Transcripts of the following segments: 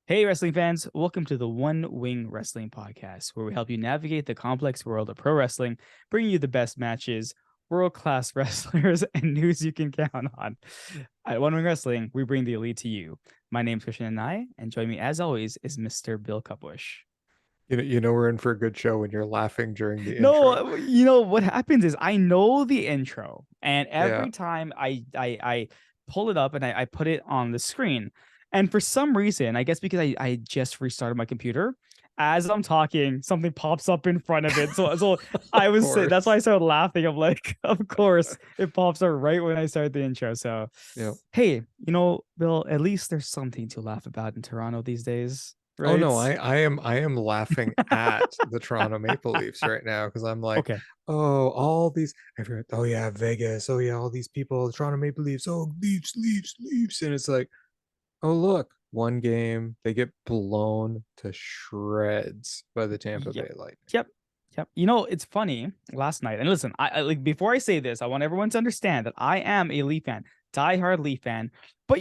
Hey, wrestling fans, welcome to the One Wing Wrestling Podcast, where we help you navigate the complex world of pro wrestling, bringing you the best matches, world class wrestlers, and news you can count on. At One Wing Wrestling, we bring the elite to you. My name's Krishna and joining me, as always, is Mr. Bill Cupbush. You know we're in for a good show when you're laughing during the intro. No, you know what happens is I know the intro, and Yeah. every time I pull it up and I put it on the screen, and for some reason, I guess because I just restarted my computer, as I'm talking, something pops up in front of it. So I Of was that's why I course. started laughing. I'm like, of course, it pops up right when I start the intro. So, Yeah. hey, Bill, at least there's something to laugh about in Toronto these days, Oh right? no, I am laughing at the Toronto Maple Leafs right now because I'm like, Okay. oh, all these oh yeah, Vegas, oh yeah, all these people, the Toronto Maple Leafs, oh Leafs, Leafs, Leafs. And it's like, oh look, one game, they get blown to shreds by the Tampa Yep. Bay Lightning. Yep. Yep. It's funny. Last night, and listen, I like before I say this, I want everyone to understand that I am a Leaf fan, diehard Leaf fan. But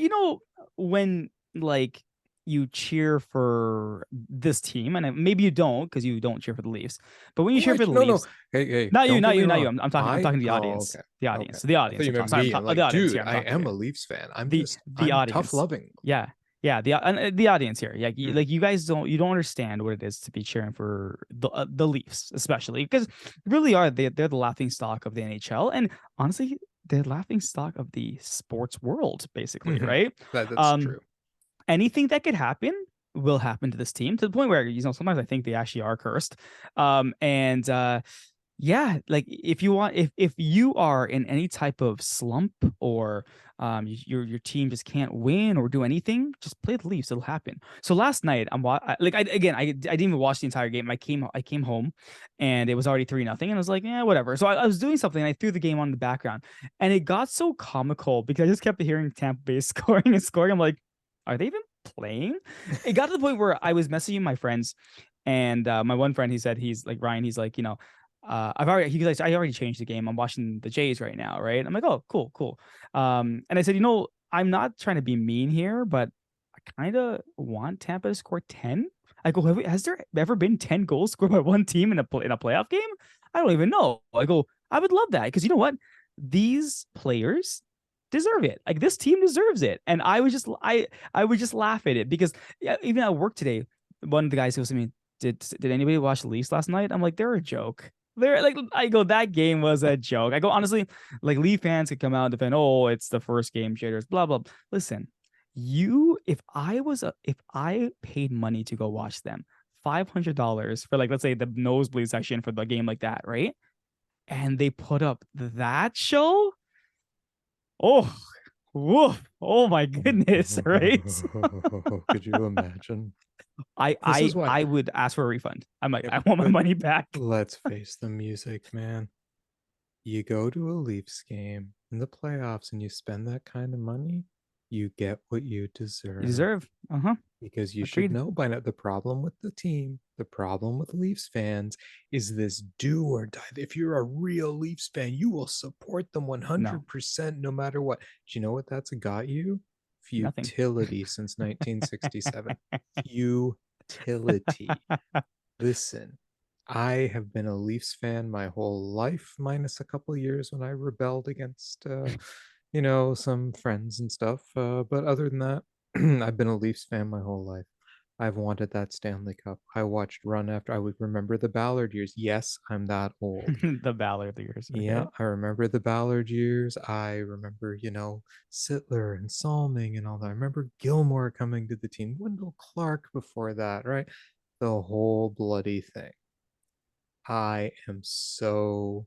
when like you cheer for this team, and maybe you don't because you don't cheer for the Leafs, but when you cheer for What? the No, no. Leafs, Hey, hey, not you, don't get not me you, not you. wrong. I'm talking to the Oh, audience, okay. the Okay. audience, the I thought audience. you I'm meant sorry, me. And the like, audience dude, here. I'm I talking am to a Leafs fan. the I'm tough audience. loving. Yeah, yeah. The audience here. Yeah, Hmm. like you guys don't understand what it is to be cheering for the Leafs, especially because really they're the laughing stock of the NHL, and honestly, they're laughing stock of the sports world, basically, Mhm. right? That's Um, true. anything that could happen will happen to this team to the point where sometimes I think they actually are cursed. And yeah, like if you are in any type of slump or your team just can't win or do anything, just play the Leafs. It'll happen. So last night I didn't even watch the entire game. I came home and it was already 3-0 and I was like, yeah, whatever. So I was doing something and I threw the game on in the background and it got so comical because I just kept hearing Tampa Bay scoring and scoring. I'm like, are they even playing? It got to the point where I was messaging my friends and my one friend, he said, he's like, Ryan, he's like, I already changed the game. I'm watching the Jays right now, right? I'm like, oh, cool, cool. And I said, I'm not trying to be mean here, but I kind of want Tampa to score 10. I go, has there ever been 10 goals scored by one team in a playoff game? I don't even know. I go, I would love that because you know what? These players deserve it. Like this team deserves it. And I would just laugh at it because yeah, even at work today, one of the guys goes to me, did anybody watch the Leafs last night? I'm like, they're a joke. They're like, I go, that game was a joke. I go, honestly, like Leaf fans could come out and defend, oh, it's the first game jitters, blah, blah. Listen, if I paid money to go watch them, $500 for like, let's say the nosebleed section for the game like that, right? And they put up that show. Oh, woof. Oh my goodness, right? Could you imagine? I This I is why. I would ask for a refund. I'm like, Yep. I want my But money back. let's face the music, man. You go to a Leafs game in the playoffs and you spend that kind of money, you get what you You deserve. deserve. Uh-huh. Because you should Agreed. know by now the problem with the team, the problem with Leafs fans is this do or die. If you're a real Leafs fan, you will support them No, 100% no matter what. Do you know what that's got you? nothing. Futility since 1967. Futility. Listen, I have been a Leafs fan my whole life, minus a couple years when I rebelled against, some friends and stuff. But other than that, I've been a Leafs fan my whole life. I've wanted that Stanley Cup. I watched run after I would remember the Ballard years. Yes, I'm that old. The Ballard years. Yeah, Okay. I remember the Ballard years. I remember, Sittler and Salming and all that. I remember Gilmore coming to the team, Wendell Clark before that, right? The whole bloody thing. I am so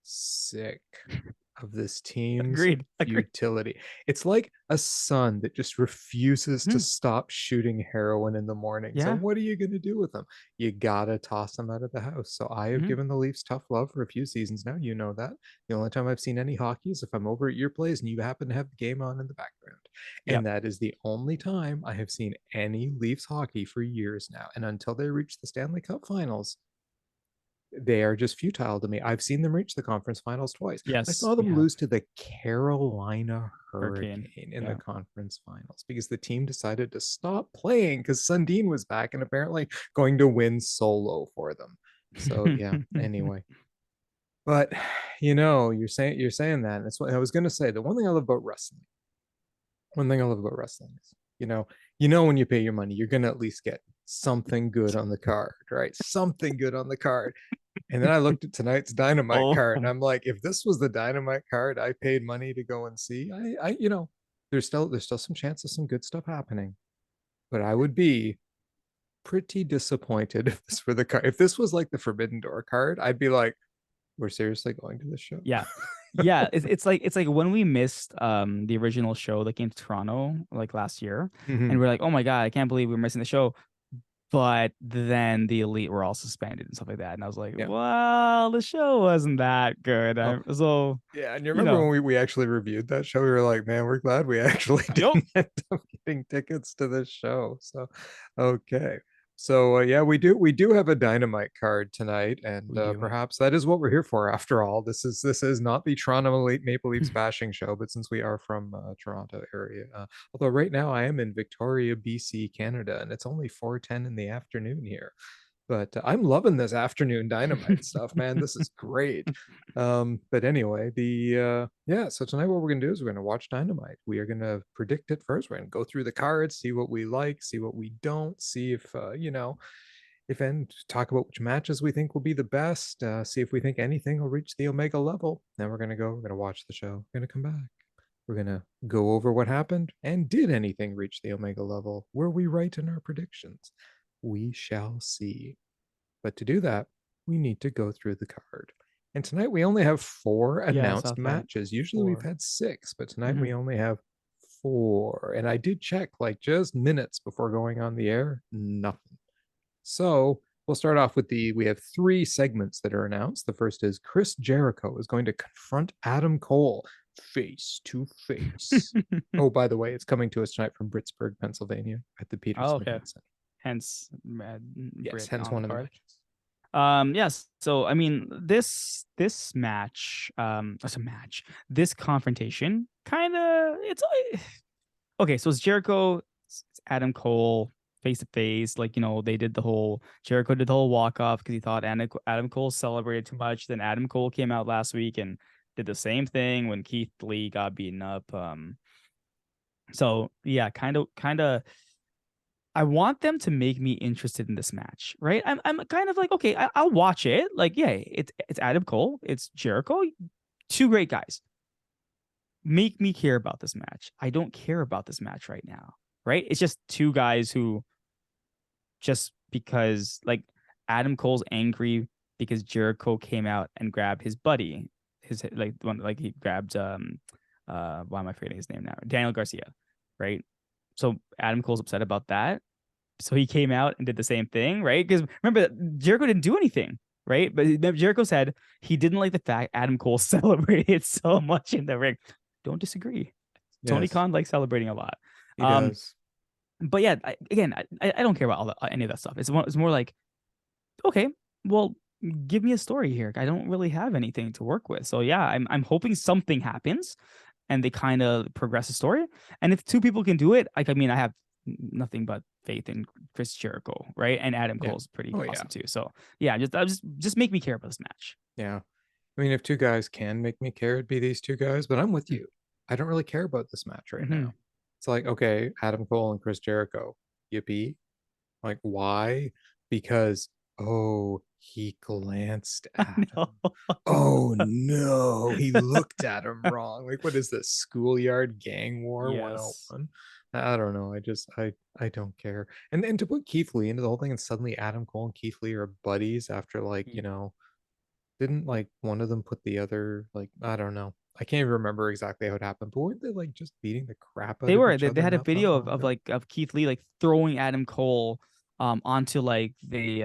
sick of this team's Agreed. Agreed. futility. It's like a son that just refuses to Hmm. stop shooting heroin in the morning. So Yeah. what are you going to do with them? You gotta toss them out of the house. So I have Hmm. given the Leafs tough love for a few seasons now. You know that. The only time I've seen any hockey is if I'm over at your place and you happen to have the game on in the background. And Yep. that is the only time I have seen any Leafs hockey for years now. And until they reach the Stanley Cup finals, they are just futile to me. I've seen them reach the conference finals twice. I Yes, saw we them have lose to the Carolina Hurricane. Hurricane in the Yeah. conference finals because the team decided to stop playing because Sundin was back and apparently going to win solo for them. So yeah, anyway. But you're saying that, and it's what I was gonna say. The one thing I love about wrestling, one thing I love about wrestling is, when you pay your money, you're gonna at least get something good on the card, right? Something good on the card. And then I looked at tonight's Dynamite Oh, card, and I'm like, if this was the Dynamite card I paid money to go and see, there's still some chance of some good stuff happening. But I would be pretty disappointed if this were the card. If this was like the Forbidden Door card, I'd be like, we're seriously going to this show. yeah. Yeah, it's like when we missed the original show that came to Toronto like last year, Mhm. and we're like, oh my God, I can't believe we're missing the show. But then the Elite were all suspended and stuff like that. And I was like, Yeah. well, the show wasn't that good. Oh, So, yeah. And you you remember know, when we actually reviewed that show? We were like, man, we're glad we actually yep, didn't end up getting tickets to this show. So, okay. So yeah, we do have a Dynamite card tonight, and we do. perhaps that is what we're here for. After all, this is not the Toronto Maple Leafs bashing show, but since we are from Toronto area, although right now I am in Victoria, BC, Canada, and it's only 4:10 in the afternoon here. But I'm loving this afternoon Dynamite stuff, man. This is great. But anyway, so tonight what we're gonna do is we're gonna watch Dynamite. We are gonna predict it first. We're gonna go through the cards, see what we like, see what we don't, see if and talk about which matches we think will be the best, see if we think anything will reach the Omega level. Then we're gonna watch the show, we're gonna come back. We're gonna go over what happened and did anything reach the Omega level? Were we right in our predictions? We shall see. But to do that, we need to go through the card. And tonight we only have 4 Yeah, I saw announced that. matches. Usually we've 4. had 6, but tonight Mhm. we only have 4. And I did check like just minutes before going on the air, nothing. So we'll start off with we have 3 segments that are announced. The first is Chris Jericho is going to confront Adam Cole face to face. Oh, by the way, it's coming to us tonight from Pittsburgh, Pennsylvania at the Oh, Peterson okay. Event Center. Hence, Yes, Britt hence on the one of the card. matches. Yes. So I mean, this match, it's a match. This confrontation, kind of, it's okay. So it's Jericho, it's Adam Cole face to face. Like they did the whole Jericho did the whole walk off because he thought Adam Cole celebrated too much. Then Adam Cole came out last week and did the same thing when Keith Lee got beaten up. So yeah, kind of. I want them to make me interested in this match, right? I'm kind of like, okay, I'll watch it. Like, yeah, it's Adam Cole, it's Jericho, 2 great guys. Make me care about this match. I don't care about this match right now, right? It's just 2 guys who just because like Adam Cole's angry because Jericho came out and grabbed his buddy, his like one like he grabbed why am I forgetting his name now? Daniel Garcia, right? So Adam Cole's upset about that. So he came out and did the same thing, right? Because remember, Jericho didn't do anything, right? But Jericho said he didn't like the fact Adam Cole celebrated so much in the ring. Don't disagree. Tony Yes, Khan likes celebrating a lot. he Um, does. but yeah, I don't care about any of that stuff. It's more like, okay, well, give me a story here. I don't really have anything to work with. So yeah, I'm hoping something happens and they kind of progress the story. And if 2 people can do it, like I mean, I have nothing but faith in Chris Jericho, right? And Adam Yeah. Cole's pretty Oh yeah. awesome too. So yeah, just make me care about this match. Yeah. I mean, if 2 guys can make me care, it'd be these 2 guys, but I'm with you. I don't really care about this match right Mm-hmm. now. It's like, okay, Adam Cole and Chris Jericho. Yippee. Like, why? Because, oh, he glanced I at know. him. Oh no, he looked at him wrong. Like, what is this? Schoolyard gang war Yes. 101? I don't know. I don't care. And to put Keith Lee into the whole thing, and suddenly Adam Cole and Keith Lee are buddies after like, didn't like one of them put the other, like, I don't know. I can't even remember exactly how it happened, but weren't they like just beating the crap out They of were. each They other had a not that video long of ago? like of Keith Lee like throwing Adam Cole onto like the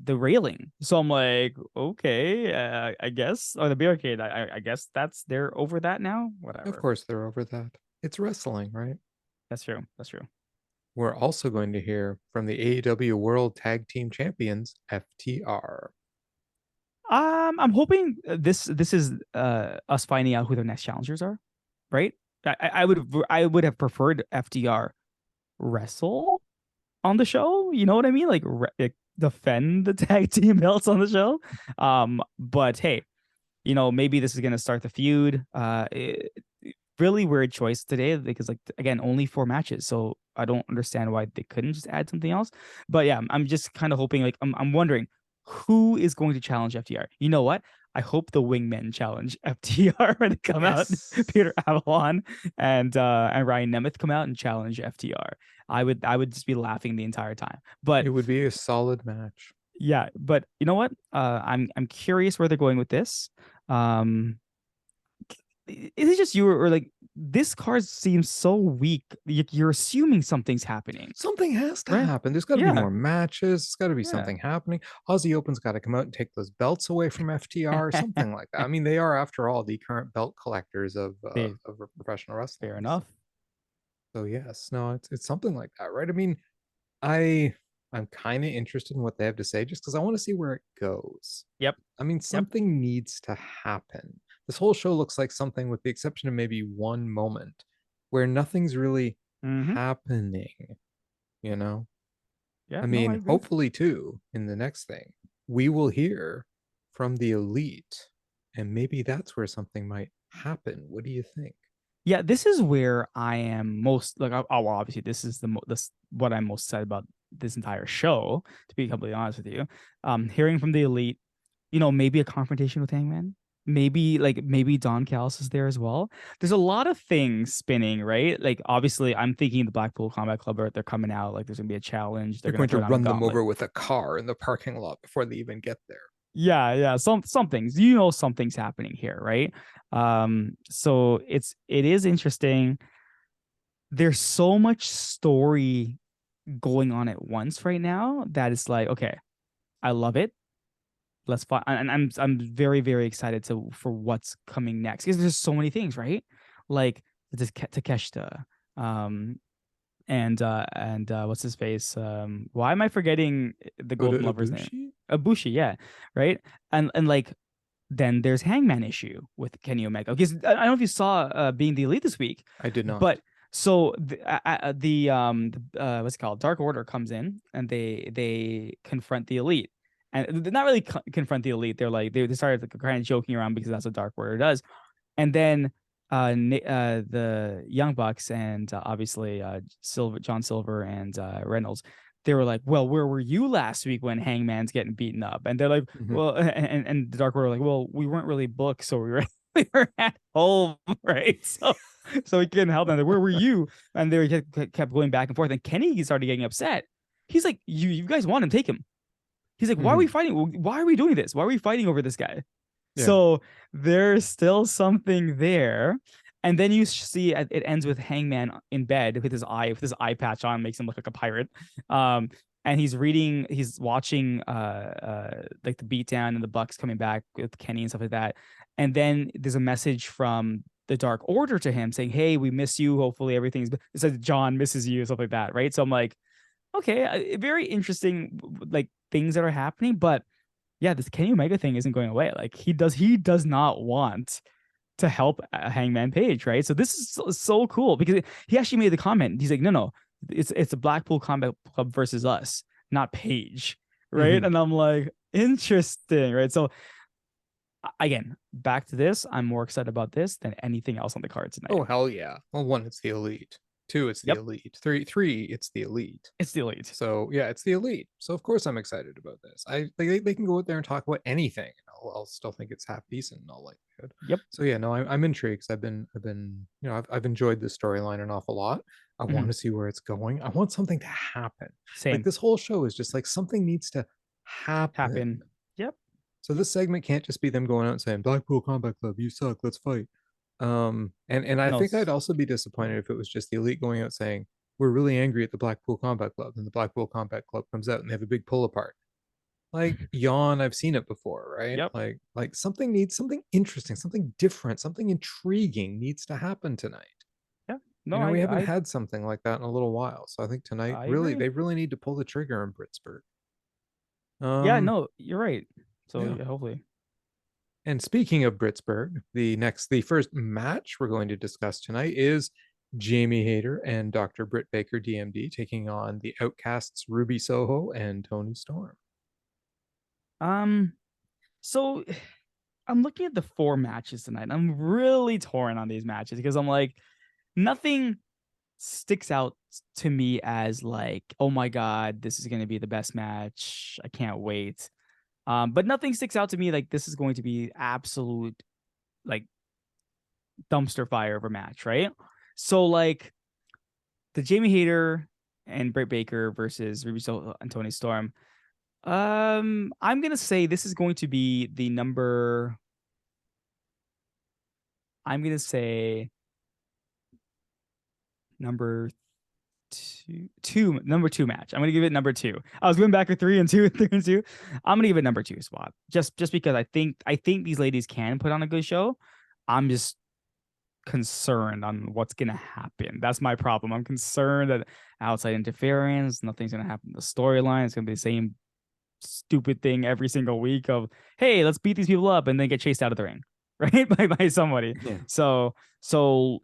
railing. So I'm like, okay, I guess, or the barricade. I guess they're over that now. Of Whatever. course, they're over that. It's wrestling, right? That's true. That's true. We're also going to hear from the AEW World Tag Team Champions, FTR. I'm hoping this is us finding out who their next challengers are, right? I would have preferred FDR wrestle on the show. You know what I mean? Like defend the tag team belts on the show. But hey, maybe this is gonna start the feud. Really weird choice today because, like, again, only 4 matches, so I don't understand why they couldn't just add something else. But yeah, I'm just kind of hoping, like, I'm wondering who is going to challenge FTR. You know what? I hope the Wingmen challenge FTR when they come out. Yes. Peter Avalon and Ryan Nemeth come out and challenge FTR. I would just be laughing the entire time. But It would be a solid match. yeah, but you know what? I'm curious where they're going with this. Um, is it just you, or like this card seems so weak? You're assuming something's happening, Something has to right? happen. There's got to be Yeah, more matches. There's got to be yeah. something happening. Aussie Open's got to come out and take those belts away from FTR, something like that. I mean, they are, after all, the current belt collectors They of professional wrestling. fair enough. So yes, no, it's something like that, right? I mean, I I'm kind of interested in what they have to say just because I want to see where it goes. Yep, I mean, yep. something needs to happen. This whole show looks like something, with the exception of maybe one moment, where nothing's really Mm-hmm. happening, you know? Yeah, I no, I mean, agree. hopefully, too, in the next thing, we will hear from the elite, and maybe that's where something might happen. What do you think? Yeah, this is where I am most like. Well, obviously, this is this what I'm most excited about this entire show. To be completely honest with you, hearing from the elite, maybe a confrontation with Hangman. Maybe Don Callis is there as well. There's a lot of things spinning, right? Like, obviously, I'm thinking the Blackpool Combat Club they're coming out. Like, there's gonna be a challenge. They're They're gonna going to throw down the run them gauntlet. over with a car in the parking lot before they even get there. Yeah. Some things. Something's happening here, right? So it is interesting. There's so much story going on at once right now that it's like, okay, I love it. Let's find, and I'm very very excited for what's coming next because there's so many things, right? Like this Takeshita, um, and what's his face? Why am I forgetting the Go to Golden Lover's name? Ibushi? Abushi, yeah, right. And like then there's Hangman issue with Kenny Omega because I don't know if you saw being the elite this week, I did not. but so what's it called? Dark Order comes in and they confront the elite, and they're not really confront the elite. They're like they started like, kind of joking around because that's what Dark Order does, and then the Young Bucks and obviously John Silver and Reynolds. They were like, "Well, where were you last week when Hangman's getting beaten up?" And they're like, Mhm. "Well," and the Dark Order were like, "Well, we weren't really booked, so we were we were at home, right? So we couldn't help them. Like, where were you?" And they kept going back and forth. And Kenny started getting upset. He's like, "You guys want him? Take him." He's like, "Why are we Mhm. fighting? Why are we doing this? Why are we fighting over this guy?" Yeah. So there's still something there. And then you see it ends with Hangman in bed with his eye patch on, makes him look like a pirate. Um, and he's watching like the beatdown and the Bucks coming back with Kenny and stuff like that. And then there's a message from the Dark Order to him saying, "Hey, we miss you. Hopefully everything's." It says John misses you, stuff like that, right? So I'm like, okay, very interesting, like things that are happening, but yeah, this Kenny Omega thing isn't going away. Like he does not want to help Hangman Page, right? So this is so cool because he actually made the comment. He's like, no, it's a Blackpool Combat Club versus us, not Page, right? Mhm. And I'm like, interesting, right? So again, back to this, I'm more excited about this than anything else on the card tonight. Oh hell yeah. Well, one, it's the elite. Two, it's the Yep, elite. Three, it's the elite. it's the elite. So yeah, it's the elite. So of course I'm excited about this. They can go out there and talk about anything. I'll still think it's half decent in all likelihood. Yep. So yeah, no, I'm intrigued. 'Cause I've been I've enjoyed this storyline an awful lot. I want Mhm. to see where it's going. I want something to happen. Like Same. this whole show is just like something needs to happen. Happen. Yep. So this segment can't just be them going out and saying Blackpool Combat Club, you suck, let's fight. And I No. think I'd also be disappointed if it was just the elite going out saying we're really angry at the Blackpool Combat Club, and the Blackpool Combat Club comes out and they have a big pull apart. Like yawn, I've seen it before, right? Yep. Like something interesting, something different, something intriguing needs to happen tonight. Yeah. No, I We haven't I had something like that in a little while. So I think tonight I really agree. they really need to pull the trigger in Britsburg. Yeah, Um, no, you're right. So yeah. yeah, hopefully. And speaking of Britsburg, the first match we're going to discuss tonight is Jamie Hayter and Dr. Britt Baker D.M.D. taking on the Outcasts Ruby Soho and Toni Storm. Um, so I'm looking at the 4 matches tonight. I'm really torn on these matches because I'm like, nothing sticks out to me as like, oh my god, this is gonna be the best match. I can't wait. But nothing sticks out to me like this is going to be absolute like dumpster fire of a match, right? So like the Jamie Hayter and Britt Baker versus Ruby Soho and Toni Storm. I'm gonna say this is going to be the number. I'm gonna say number number two match. I'm gonna give it number 2. I was going back to 3 and 2 and 3 and 2. I'm gonna give it number 2 spot. Just because I think these ladies can put on a good show. I'm just concerned on what's gonna happen. That's my problem. I'm concerned that outside interference, nothing's gonna happen. The storyline is gonna be the same stupid thing every single week of, hey, let's beat these people up and then get chased out of the ring, right? by somebody. Yeah. So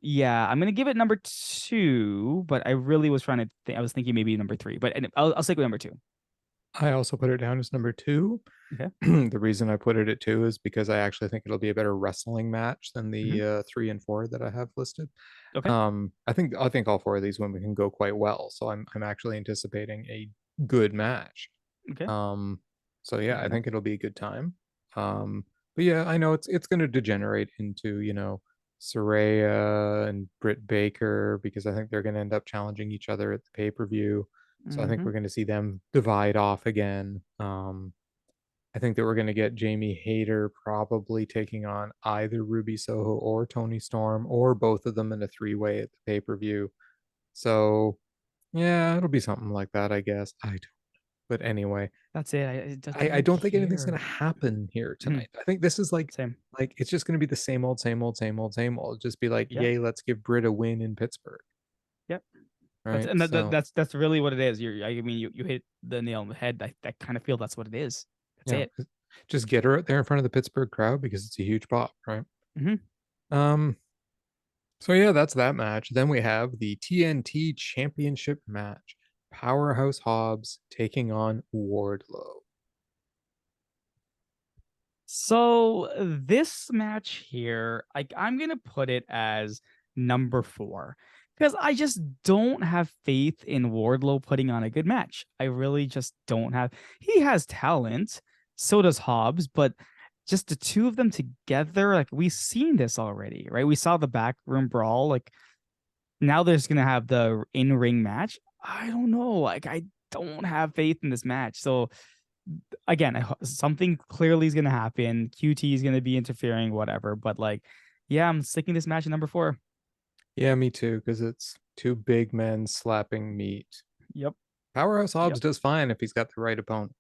yeah, I'm gonna give it number 2, but I really was trying to think. I was thinking maybe number 3, but I'll stick with number 2. I also put it down as number 2. Okay. The reason I put it at 2 is because I actually think it'll be a better wrestling match than Mm-hmm. the 3 and 4 that I have listed. Okay. I think all 4 of these women can go quite well, so I'm actually anticipating a good match. Okay. So yeah, I Okay. think it'll be a good time. But yeah, I know it's going to degenerate into Saraya and Britt Baker because I think they're going to end up challenging each other at the pay-per-view. So I think Mm-hmm. we're going to see them divide off again. I think that we're going to get Jamie Hayter probably taking on either Ruby Soho or Toni Storm or both of them in a 3-way at the pay-per-view. So yeah, it'll be something like that, I guess. I don't. But anyway, That's it. I I, don't I don't think anything's care. gonna happen here Mhm. tonight. I think this is Same. like it's just gonna be the same old, same old, same old, same old. Just be like, Yeah. yay, let's give Britt a win in Pittsburgh. Yep. That's Right. and So that's really what it is. I mean, you hit the nail on the head. I kind of feel that's what it is. That's yeah, it. just get her out there in front of the Pittsburgh crowd because it's a huge pop, right? Mm-hmm. Um, so yeah, that's that match. Then we have the TNT Championship match. Powerhouse Hobbs taking on Wardlow. So this match here, I'm gonna put it as number 4 because I just don't have faith in Wardlow putting on a good match. I really just don't have. He has talent, so does Hobbs, but just the two of them together, like we've seen this already, right? We saw the backroom brawl. Like now there's gonna have the in-ring match. I don't know. Like I don't have faith in this match. So again, something clearly is going to happen. QT is going to be interfering, whatever. But like, yeah, I'm sticking this match at number 4. Yeah, me too, because it's two big men slapping meat. Yep. Powerhouse Hobbs Yep. does fine if he's got the right opponent,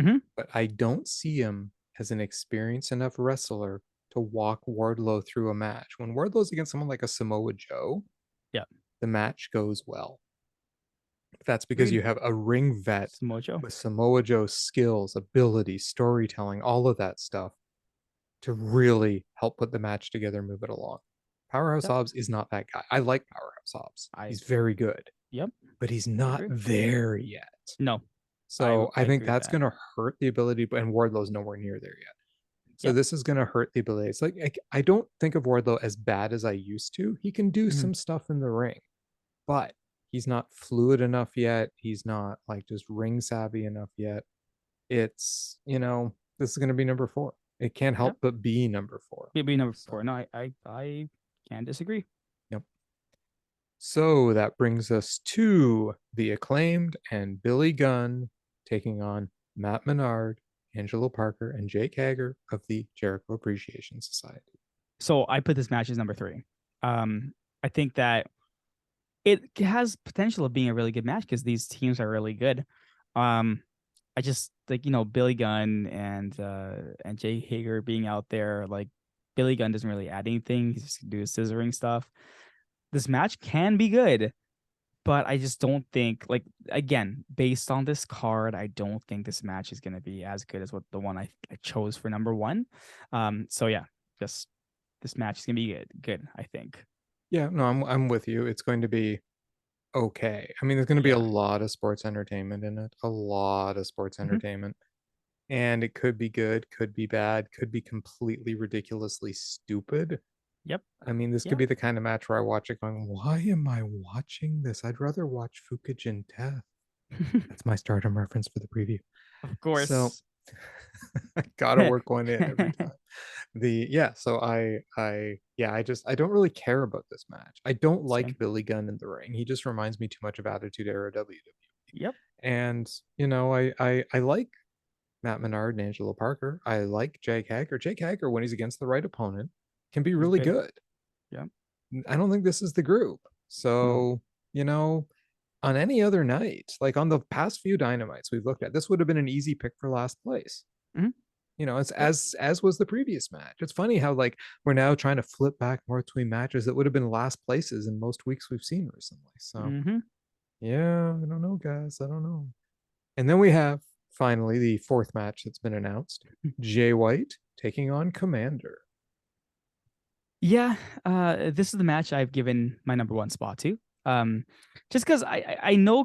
Hmm. but I don't see him as an experienced enough wrestler to walk Wardlow through a match. When Wardlow's against someone like a Samoa Joe, Yeah. the match goes well. That's because Agreed. you have a ring vet Mojo. with Samoa Joe's skills, ability, storytelling, all of that stuff to really help put the match together and move it along. Powerhouse Yep. Hobbs is not that guy. I like Powerhouse Hobbs. I. He's very good, Yep. but he's I not agree. there yet. No. So I I think agree with that's that. going to hurt the ability, and Wardlow's nowhere near there yet. So Yep. this is going to hurt the ability. It's like I don't think of Wardlow as bad as I used to. He can do Hmm. some stuff in the ring, but he's not fluid enough yet. He's not like just ring savvy enough yet. It's, this is going to be number 4. It can't Yep. help but be number 4. Maybe number So, 4. No, I can't disagree. yep. So that brings us to the Acclaimed and Billy Gunn taking on Matt Menard, Angelo Parker, and Jake Hager of the Jericho Appreciation Society. So I put this match as number 3. I think that it has potential of being a really good match because these teams are really good. Um, I just like Billy Gunn and Jay Hager being out there. Like Billy Gunn doesn't really add anything; he's just do his scissoring stuff. This match can be good. but I just don't think, like, again, based on this card, I don't think this match is going to be as good as what the one I chose for number one. So yeah, just this match is going to be good, I think. Yeah, no, I'm with you. It's going to be okay. I mean, there's going to be a Yeah. lot of sports entertainment in it, a lot of sports Mhm. entertainment. And it could be good, could be bad, could be completely ridiculously stupid. Yep. I mean, this could Yeah. be the kind of match where I watch it going, why am I watching this? I'd rather watch Fukugen Death. That's my stardom reference for the preview. Of So course. I gotta work one in every time. I don't really care about this match. I don't like Same. Billy Gunn in the ring. He just reminds me too much of Attitude Era WWE. Yep. And I like Matt Menard and Angelo Parker. I like Jake Hager. Jake Hager, when he's against the right opponent, can be He's really good. good. Yep. I don't think this is the group. No. So, on any other night, like on the past few dynamites we've looked at, this would have been an easy pick for last place. Mhm. It's Yep. as was the previous match. It's funny how like we're now trying to flip back more between matches that would have been last places in most weeks we've seen recently. So Mm-hmm. yeah, I don't know, guys. I don't know. And then we have finally the fourth match that's been announced. Jay White taking on Komander. Yeah, this is the match I've given my number one spot to. Um, just because I know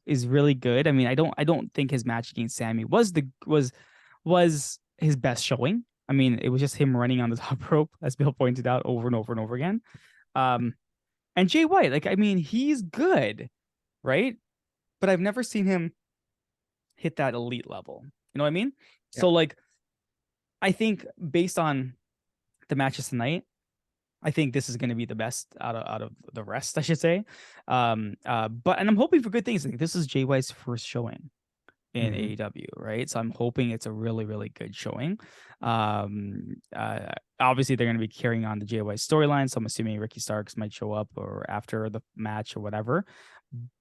is really good. I mean, I don't think his match against Sammy was his best showing. I mean, it was just him running on the top rope, as Bill pointed out, over and over and over again. Um, and Jay White, like, I mean, he's good, right? But I've never seen him hit that elite level. You know what I mean? Yeah, So like, I think based on the matches tonight, I think this is going to be the best out of the rest, I should say. But I'm hoping for good things. Like, this is Jay White's first showing in mm-hmm. AEW, right? So I'm hoping it's a really, really good showing. Obviously they're going to be carrying on the Jay White storyline, so I'm assuming Ricky Starks might show up or after the match or whatever.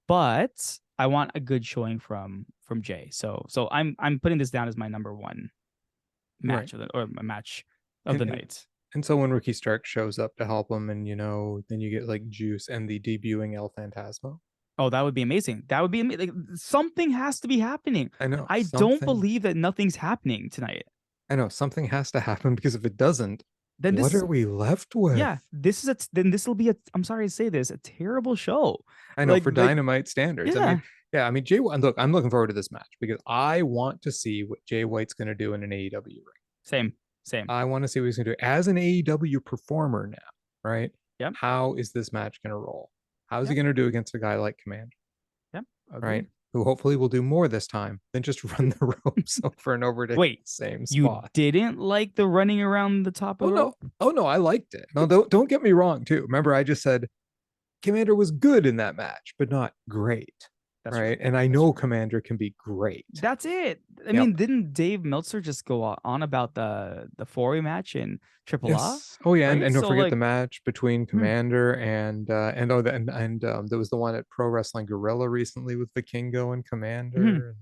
But I want a good showing from Jay. So I'm putting this down as my number one Right. match of And, the and night. and so when Ricky Stark shows up to help him, and then you get like Juice and the debuting El Phantasmo. Oh, that would be amazing. That would be amazing. Like, something has to be happening. I know I don't something. believe that nothing's happening tonight. I know something has to happen because if it doesn't, Then this what is are we left with? yeah. Then this will be a. I'm sorry to say this, a terrible show. I know Like for Dynamite standards. I mean, yeah. yeah, I mean Jay. Look, I'm looking forward to this match because I want to see what Jay White's going to do in an AEW ring. Same. Same. I want to see what he's going to do as an AEW performer now, right? Yep. How is this match going to roll? How is he Yep. going to do against a guy like Command, Yep. right? Agree. Who hopefully will do more this time than just run the ropes over and over to hit Wait, the same you spot. didn't like the running around the top of Oh the no, rope? oh no, I liked it. No, don't get me wrong too. Remember, I just said Commander was good in that match, but not great, That's true. right? And I That's know true. Commander can be great. That's it. I Yep. mean, didn't Dave Meltzer just go on about the four-way match in Triple A? Yes. Oh yeah, Right? and don't So forget the like, match between hmm, Commander and there was the one at Pro Wrestling Gorilla recently with Vikingo and hmm, Commander.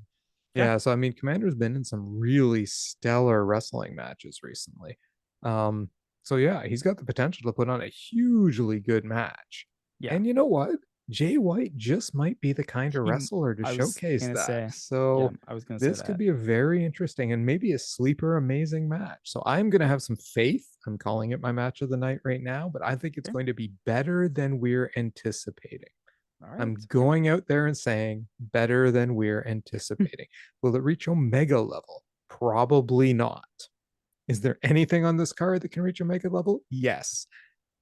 yeah, Yeah, so I mean, Commander's been in some really stellar wrestling matches recently. Um, so yeah, he's got the potential to put on a hugely good match. yeah. And you know what? Jay White just might be the kind of He, wrestler to I was showcase gonna that. say, yeah, So I was gonna say this could that. be a very interesting and maybe a sleeper amazing match. So I'm going to have some faith. I'm calling it my match of the night right now, but I think it's Okay, going to be better than we're anticipating. all right, I'm okay. going out there and saying better than we're anticipating. Will it reach Omega level? Probably not. Is there anything on this card that can reach Omega level? Yes.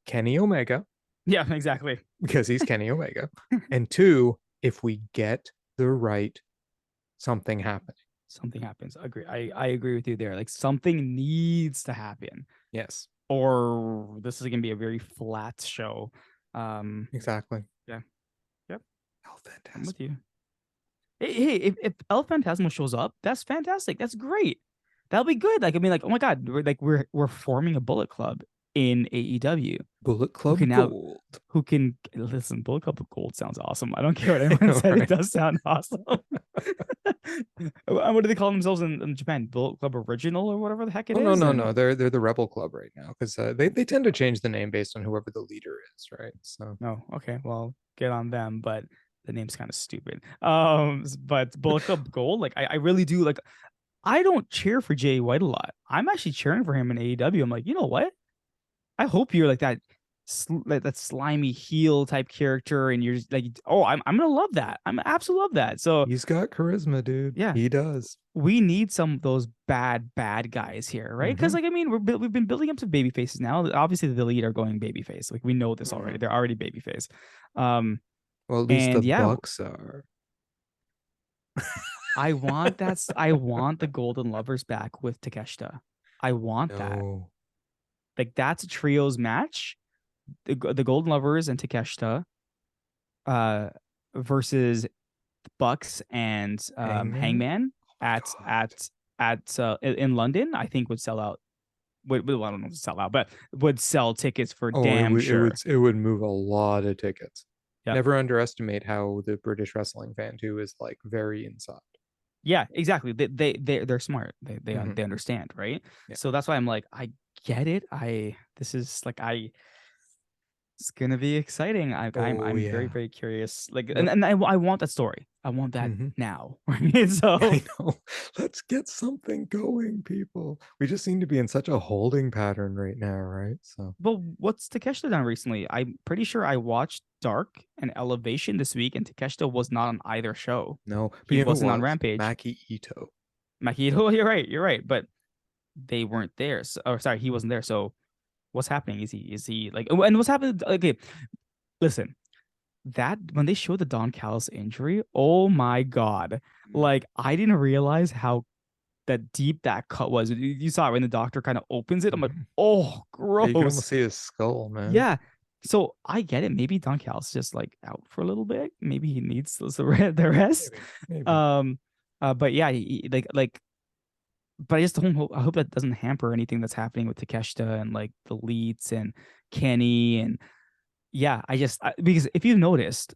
Kenny Omega, Yeah, exactly. because he's Kenny Omega. And two, if we get the right something happening. Something happens. Agree. I agree with you there. Like, something needs to happen, Yes, or this is gonna be a very flat show. exactly. Yeah, yep. Oh, I'm fantastic. with you. Hey, if El Phantasmo shows up, that's fantastic. That's great. That'll be good. Like, I mean, like, oh my god, we're forming a Bullet Club in AEW. Bullet Who can Club now Gold. who can listen? Bullet Club of Gold sounds awesome. I don't care what I anyone know, said. It right? does sound awesome. What do they call themselves in Japan? Bullet Club Original or whatever the heck it Oh no, is. no, And no. They're the Rebel Club right now because they tend to change the name based on whoever the leader is, right? So no, okay, well, good on them, but the name's kind of stupid. But Bullet Club Gold, like I really do like. I don't cheer for Jay White a lot. I'm actually cheering for him in AEW. I'm like, you know what? I hope you're like that, that slimy heel type character, and you're just like, oh, I'm gonna love that. I'm absolutely love that. So He's got charisma, dude. yeah, He does. we need some of those bad guys here, right? Because Mm-hmm. like I mean, we've been building up to baby faces now. Obviously, the Elite are going baby face. Like we know this already. Mm-hmm. They're already baby face. Um, Well, at least the and yeah, Bucks are. I want the Golden Lovers back with Takeshita. I want that. No. Like that's a trios match. The Golden Lovers and Takeshita uh versus Bucks and Hangman? Hangman Oh my at God. in London, I think would sell out. Well, I don't know if sell out, but would sell tickets for Oh, damn sure. it would move a lot of tickets. Yep. Never underestimate how the British wrestling fan too is like very inside. Yeah, exactly. They're smart. Hmm. They understand, right? Yeah. So that's why I'm like, I get it. This is like it's gonna be exciting. Oh I'm very yeah. very curious. Like Yep. and I want that story. I want that Hmm. now. Right? So I know. Let's get something going, people. We just seem to be in such a holding pattern right now, right? So but what's Takeshita done recently? I'm pretty sure I watched Dark and Elevation this week, and Takeshita was not on either show. no, but He you know who wasn't on was? Rampage. Maki Ito. Makito, you're right, you're right. But they weren't there. So, or sorry, he wasn't there. So what's happening? Is he like and what's happening? Okay, listen. That when they showed the Don Callis injury, oh my god. Like I didn't realize how that deep that cut was. You saw it when the doctor kind of opens it. I'm like, Mhm. oh, Yeah, you can almost gross. see his skull, man. Yeah. So I get it. Maybe Don Callis just like out for a little bit. Maybe he needs the rest. Maybe, maybe. Um, but yeah, but I just don't hope. I hope that doesn't hamper anything that's happening with Takeshita and like the Leets and Kenny and yeah. Because if you've noticed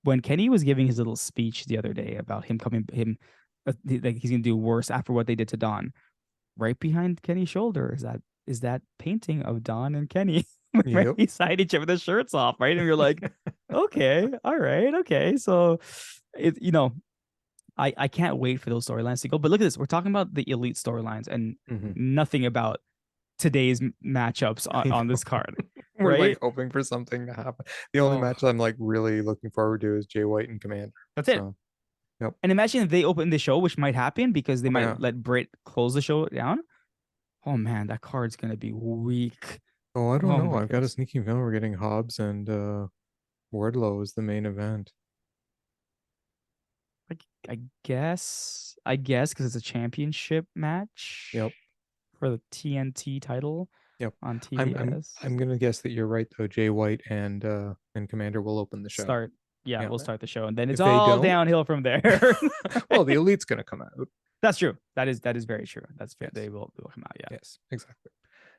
when Kenny was giving his little speech the other day about like he's gonna do worse after what they did to Don. Right behind Kenny's shoulder is that painting of Don and Kenny right Yep. beside each other with their shirts off, right? And you're like, okay, all right, okay. So I can't wait for those storylines to go. But look at this. We're talking about the elite storylines and Hmm. nothing about today's matchups I on know. this card, We're like right? hoping for something to happen. The only Oh, match I'm like really looking forward to is Jay White and Komander. that's it. So, yep. And imagine if they open the show, which might happen because they Oh might yeah. let Britt close the show down. Oh man, that card's gonna be weak. Oh, I don't Oh know. my I've got a goodness. sneaking feeling we're getting Hobbs and Wardlow as the main event. Like I guess because it's a championship match Yep. for the TNT title Yep. on I'm TBS. gonna guess that you're right though. Jay White and Commander will open the show. Start, yeah, Yeah. we'll start the show, and then it's If they all don't, downhill from there. well, the Elite's gonna come out. That's true. That is very true. That's fair. Yes. They will come out. Yeah. Yes, exactly.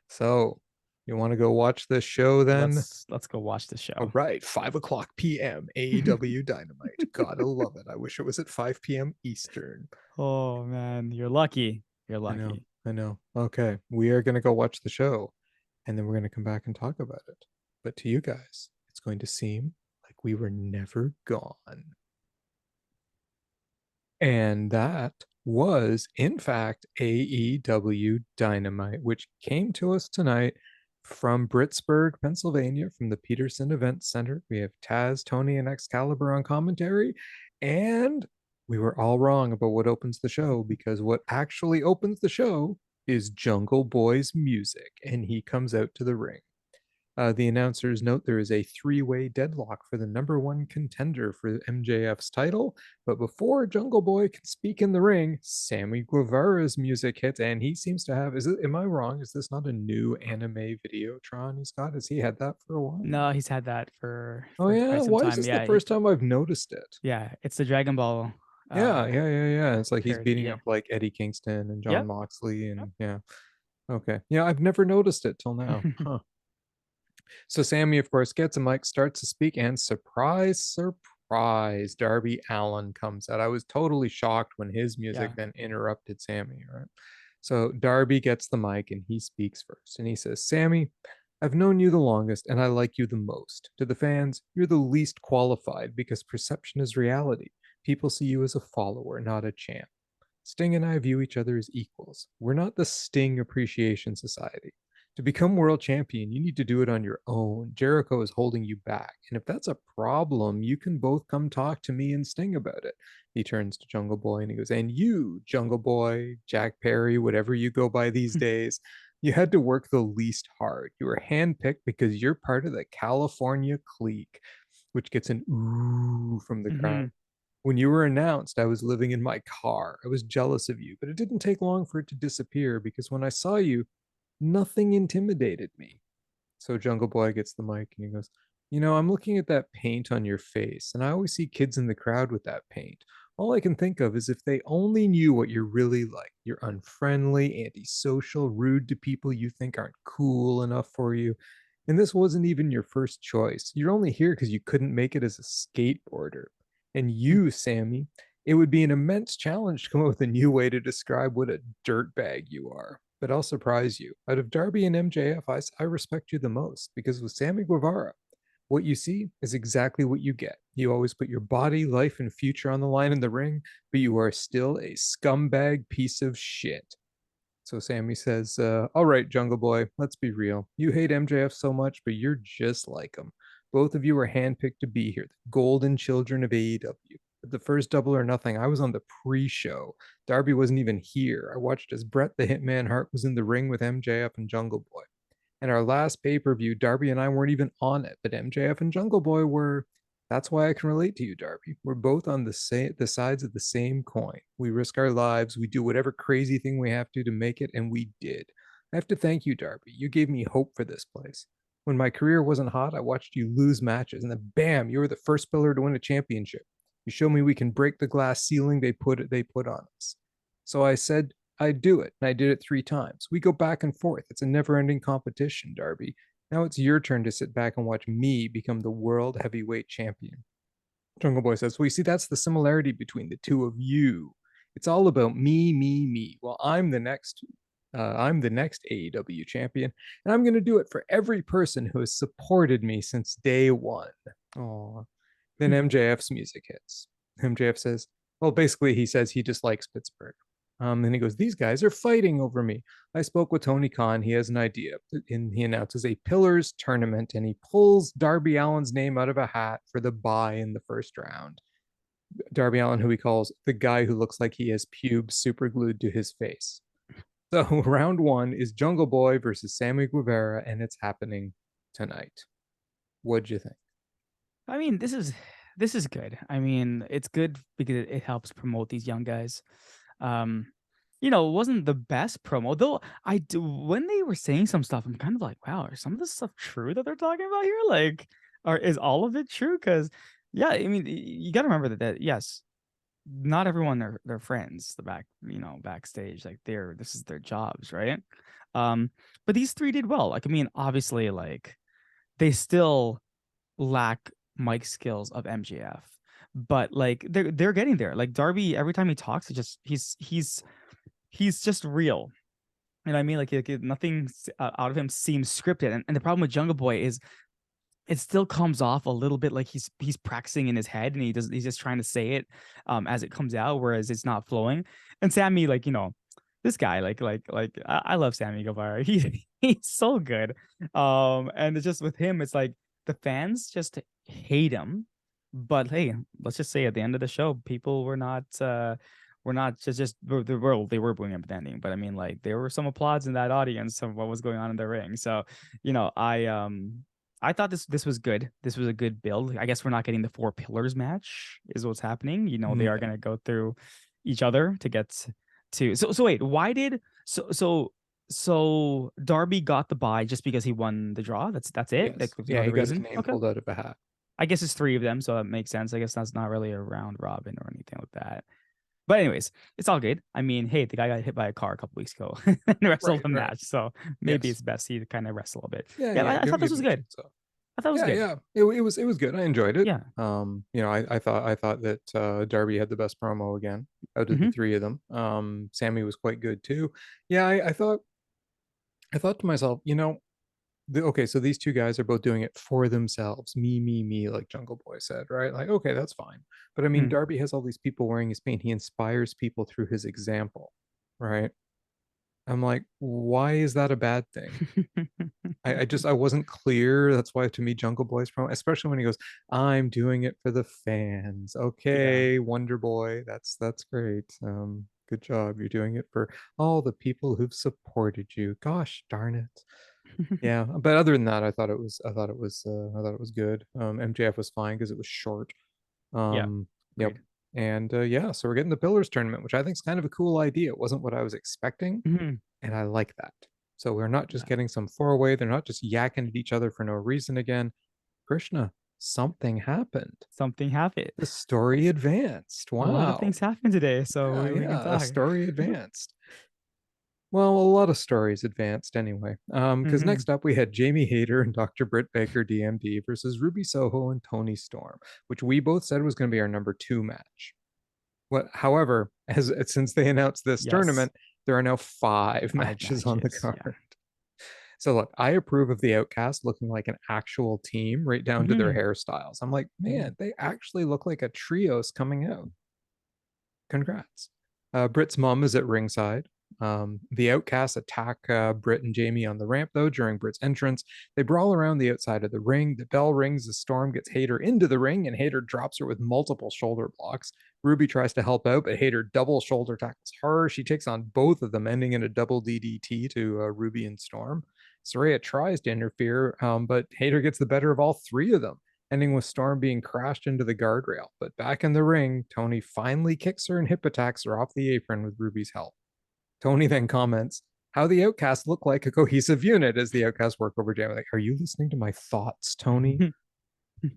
So you want to go watch this show then? Let's go watch the All show. right, 5 o'clock p.m. AEW Dynamite. Gotta love it. I wish it was at 5 p.m. Eastern. Oh man, you're lucky. You're I know, lucky. I know. Okay, we are gonna go watch the show, and then we're gonna come back and talk about it. But to you guys, it's going to seem like we were never gone. And that was, in fact, AEW Dynamite, which came to us tonight from Britsburg, Pennsylvania, from the Peterson Event Center. We have Taz, Toni, and Excalibur on commentary. And we were all wrong about what opens the show because what actually opens the show is Jungle Boy's music, and he comes out to the ring. The announcers note there is a three-way deadlock for the number one contender for MJF's title. But before Jungle Boy can speak in the ring, Sammy Guevara's music hits, and he seems to have. Is it? Am I wrong? Is this not a new anime Videotron he's got? Has he had that for a while? No, he's had that Oh for yeah. quite some Why is time. this the Yeah, first time I've noticed it? yeah. It's the Dragon Ball Yeah, yeah, yeah, yeah. It's like he's parody. beating Yeah. up like Eddie Kingston and John Yep. Moxley, Yep. and yeah. Okay. Yeah, I've never noticed it till now. Huh. So Sammy, of course, gets a mic, starts to speak, and surprise, surprise, Darby Allen comes out. I was totally shocked when his music Yeah. then interrupted Sammy, right? So Darby gets the mic and he speaks first. And he says, Sammy, I've known you the longest and I like you the most. To the fans, you're the least qualified because perception is reality. People see you as a follower, not a champ. Sting and I view each other as equals. We're not the Sting Appreciation Society. To become world champion, you need to do it on your own. Jericho is holding you back. And if that's a problem, you can both come talk to me and Sting about it. He turns to Jungle Boy and he goes, and you, Jungle Boy, Jack Perry, whatever you go by these days, you had to work the least hard. You were handpicked because you're part of the California clique, which gets an ooh from the crowd. Mm-hmm. When you were announced, I was living in my car. I was jealous of you, but it didn't take long for it to disappear because when I saw you, nothing intimidated me. So Jungle Boy gets the mic and he goes, I'm looking at that paint on your face, and I always see kids in the crowd with that paint. All I can think of is if they only knew what you're really like. You're unfriendly, antisocial, rude to people you think aren't cool enough for you. And this wasn't even your first choice. You're only here because you couldn't make it as a skateboarder. And you, Sammy, it would be an immense challenge to come up with a new way to describe what a dirtbag you are. But I'll surprise you. Out of Darby and MJF, I respect you the most because with Sammy Guevara, what you see is exactly what you get. You always put your body, life, and future on the line in the ring, but you are still a scumbag piece of shit. So Sammy says, all right, Jungle Boy, let's be real. You hate MJF so much, but you're just like him. Both of you were handpicked to be here, the golden children of AEW. At the first Double or Nothing, I was on the pre-show. Darby wasn't even here. I watched as Bret the Hitman Hart was in the ring with MJF and Jungle Boy. And our last pay-per-view, Darby and I weren't even on it, but MJF and Jungle Boy were. That's why I can relate to you, Darby. We're both on the sides of the same coin. We risk our lives, we do whatever crazy thing we have to make it, and we did. I have to thank you, Darby. You gave me hope for this place. When my career wasn't hot, I watched you lose matches, and then bam, you were the first pillar to win a championship. You showed me we can break the glass ceiling they put on us. So I said I'd do it, and I did it 3 times. We go back and forth. It's a never-ending competition, Darby. Now it's your turn to sit back and watch me become the world heavyweight champion. Jungle Boy says, well, you see, that's the similarity between the two of you. It's all about me, me, me. Well, I'm the next AEW champion, and I'm going to do it for every person who has supported me since day one. Oh, then MJF's music hits. MJF says, well, basically, he says he dislikes Pittsburgh. And he goes, these guys are fighting over me. I spoke with Tony Khan. He has an idea. And he announces a Pillars tournament and he pulls Darby Allin's name out of a hat for the bye in the first round. Darby Allin, who he calls the guy who looks like he has pubes super glued to his face. So round 1 is Jungle Boy versus Sammy Guevara, and it's happening tonight. What'd you think? I mean, this is good. I mean, it's good because it helps promote these young guys. Um, it wasn't the best promo though. I do when they were saying some stuff, I'm kind of like, wow, are some of this stuff true that they're talking about here? Like, or is all of it true? Because yeah, I mean, you got to remember that yes, not everyone are they're friends. The backstage, like this is their jobs, right? Um, but these three did well. Like, I mean, obviously, like they still lack mic skills of MJF, but like they're getting there. Like Darby, every time he talks, it just he's just real. And I mean, like nothing out of him seems scripted. And the problem with Jungle Boy is it still comes off a little bit like he's practicing in his head and he's just trying to say it as it comes out, whereas it's not flowing. And Sammy, like, this guy, I love Sammy Guevara. He's so good. And it's just with him, it's like the fans just hate him. But hey, let's just say at the end of the show, people were not just they were booing him at the ending, but I mean, like, there were some applause in that audience of what was going on in the ring. So, I thought this was good. This was a good build. I guess we're not getting the 4 pillars match, is what's happening. They are No. gonna go through each other to get to. So wait, why did so Darby got the bye just because he won the draw? That's it. Like, Yes. there's no Yeah, other he got his reason. name Okay. pulled out of a hat. I guess it's 3 of them, so that makes sense. I guess that's not really a round robin or anything like that. But anyways, it's all good. I mean, hey, the guy got hit by a car a couple weeks ago and wrestled Right, the right. match, so maybe Yes. it's best he kind of wrestle a bit. Yeah, Yeah, yeah. I thought this Give was him a good. chance off. I thought it was Yeah, good. yeah. It was good. I enjoyed it. Yeah. I thought that Darby had the best promo again out of the Hmm. 3 of them. Sammy was quite good too. Yeah, I thought to myself, Okay, so these two guys are both doing it for themselves. Me, like Jungle Boy said, right? Like, okay, that's fine. But I mean, Hmm. Darby has all these people wearing his paint. He inspires people through his example, right? I'm like, why is that a bad thing? I wasn't clear. That's why to me, Jungle Boy's promo, especially when he goes, "I'm doing it for the fans." Yeah. Okay, Wonder Boy, that's great. Good job. You're doing it for all the people who've supported you. Gosh darn it. Yeah, but other than that, I thought it was good. MJF was fine because it was short. Yeah. Yep. Agreed. And yeah, so we're getting the Pillars tournament, which I think is kind of a cool idea. It wasn't what I was expecting, Hmm. and I like that. So we're not just Yeah. getting some four-way, they're not just yakking at each other for no reason again. Krishna, something happened. Something happened. The story advanced. A lot of Wow. things happened today, so Yeah, we can yeah, a talk. story advanced. Well, a lot of stories advanced anyway. Because Hmm. next up we had Jamie Hayter and Dr. Britt Baker, D.M.D. versus Ruby Soho and Toni Storm, which we both said was going to be our number 2 match. However, as since they announced this Yes. tournament, there are now 5 5 matches on the matches. Yeah. card. So look, I approve of the Outcast looking like an actual team, right down to their Hmm. hairstyles. I'm like, Hmm. man, they actually look like a trio's coming out. Congrats. Britt's mom is at ringside. The Outcasts attack Britt and Jamie on the ramp, though, during Britt's entrance. They brawl around the outside of the ring. The bell rings as Storm gets Hayter into the ring, and Hayter drops her with multiple shoulder blocks. Ruby tries to help out, but Hayter double shoulder tackles her. She takes on both of them, ending in a double DDT to Ruby and Storm. Saraya tries to interfere, but Hayter gets the better of all 3 of them, ending with Storm being crashed into the guardrail. But back in the ring, Toni finally kicks her and hip attacks her off the apron with Ruby's help. Toni then comments how the Outcasts look like a cohesive unit as the Outcasts work over Jamie. Like, are you listening to my thoughts, Toni?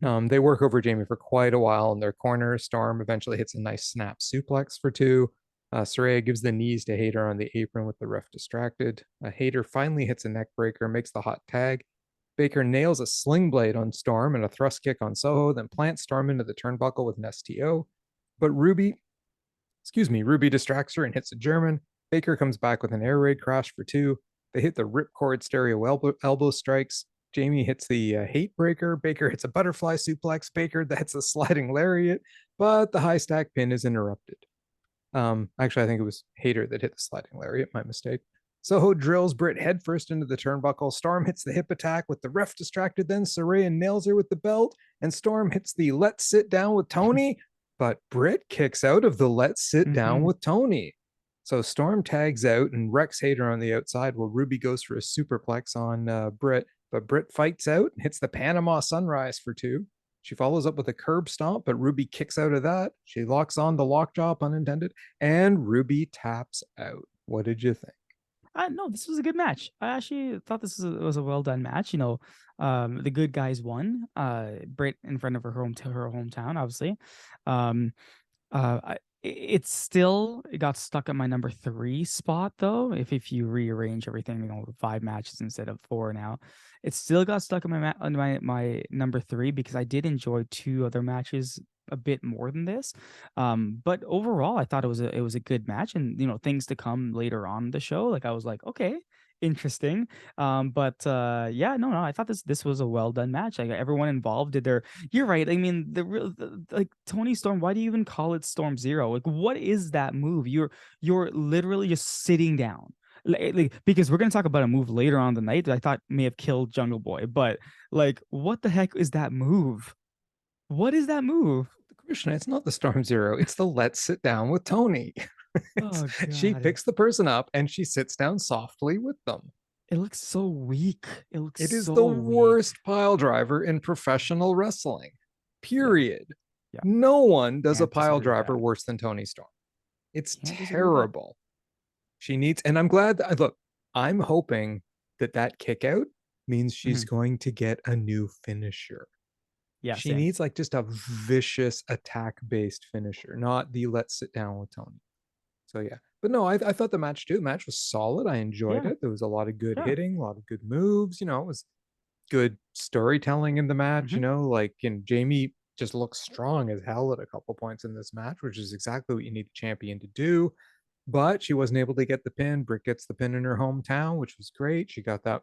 They work over Jamie for quite a while in their corner. Storm eventually hits a nice snap suplex for 2. Saraya gives the knees to Hayter on the apron with the ref distracted. Hayter finally hits a neck breaker, makes the hot tag. Baker nails a sling blade on Storm and a thrust kick on Soho, then plants Storm into the turnbuckle with an STO. But Ruby distracts her and hits a German. Baker comes back with an air raid crash for 2. They hit the ripcord stereo elbow strikes. Jamie hits the hate breaker. Baker hits a butterfly suplex. Baker hits a sliding lariat, but the high stack pin is interrupted. Actually, I think it was Hayter that hit the sliding lariat. My mistake. Soho drills Britt headfirst into the turnbuckle. Storm hits the hip attack with the ref distracted. Then Saraya nails her with the belt, and Storm hits the let's sit down with Toni. But Britt kicks out of the let's sit down Hmm. with Toni. So Storm tags out and wrecks Hayter on the outside while Ruby goes for a superplex on Britt. But Britt fights out and hits the Panama Sunrise for 2. She follows up with a curb stomp, but Ruby kicks out of that. She locks on the lockjaw, pun intended, and Ruby taps out. What did you think? No, this was a good match. I actually thought was a well done match. The good guys won. Britt in front of her hometown, obviously. Um, it still got stuck at my number 3 spot though. If you rearrange everything, 5 matches instead of 4 now, it still got stuck in my number 3 because I did enjoy 2 other matches a bit more than this. But overall, I thought it was a good match, and things to come later on in the show. Like I was like, okay, interesting. But yeah, no, I thought this was a well done match. Like everyone involved did their. You're right. I mean, like Toni Storm. Why do you even call it Storm Zero? Like, what is that move? You're literally just sitting down. Because we're gonna talk about a move later on the night that I thought may have killed Jungle Boy, but like, what the heck is that move? What is that move? Krishna, it's not the Storm Zero. It's the let's sit down with Toni. Oh She God. picks the person up and she sits down softly with them. It looks so weak. It looks It is the so weak. worst pile driver in professional wrestling. Yeah, Period. yeah. No one does a Can't pile disagree with driver that. worse than Toni Storm. It's Can't disagree with that. terrible. She needs, and I'm glad that, look, I'm hoping that kick out means she's Mhm. going to get a new finisher. Yeah, She same. needs like just a vicious attack based finisher, not the let's sit down with Toni. So yeah, but no, I thought the match too. The match was solid. I enjoyed Yeah, it. There was a lot of good yeah. hitting, a lot of good moves. It was good storytelling in the match. Mhm. Like, and Jamie just looks strong as hell at a couple points in this match, which is exactly what you need a champion to do. but she wasn't able to get the pin. Britt gets the pin in her hometown, which was great. She got that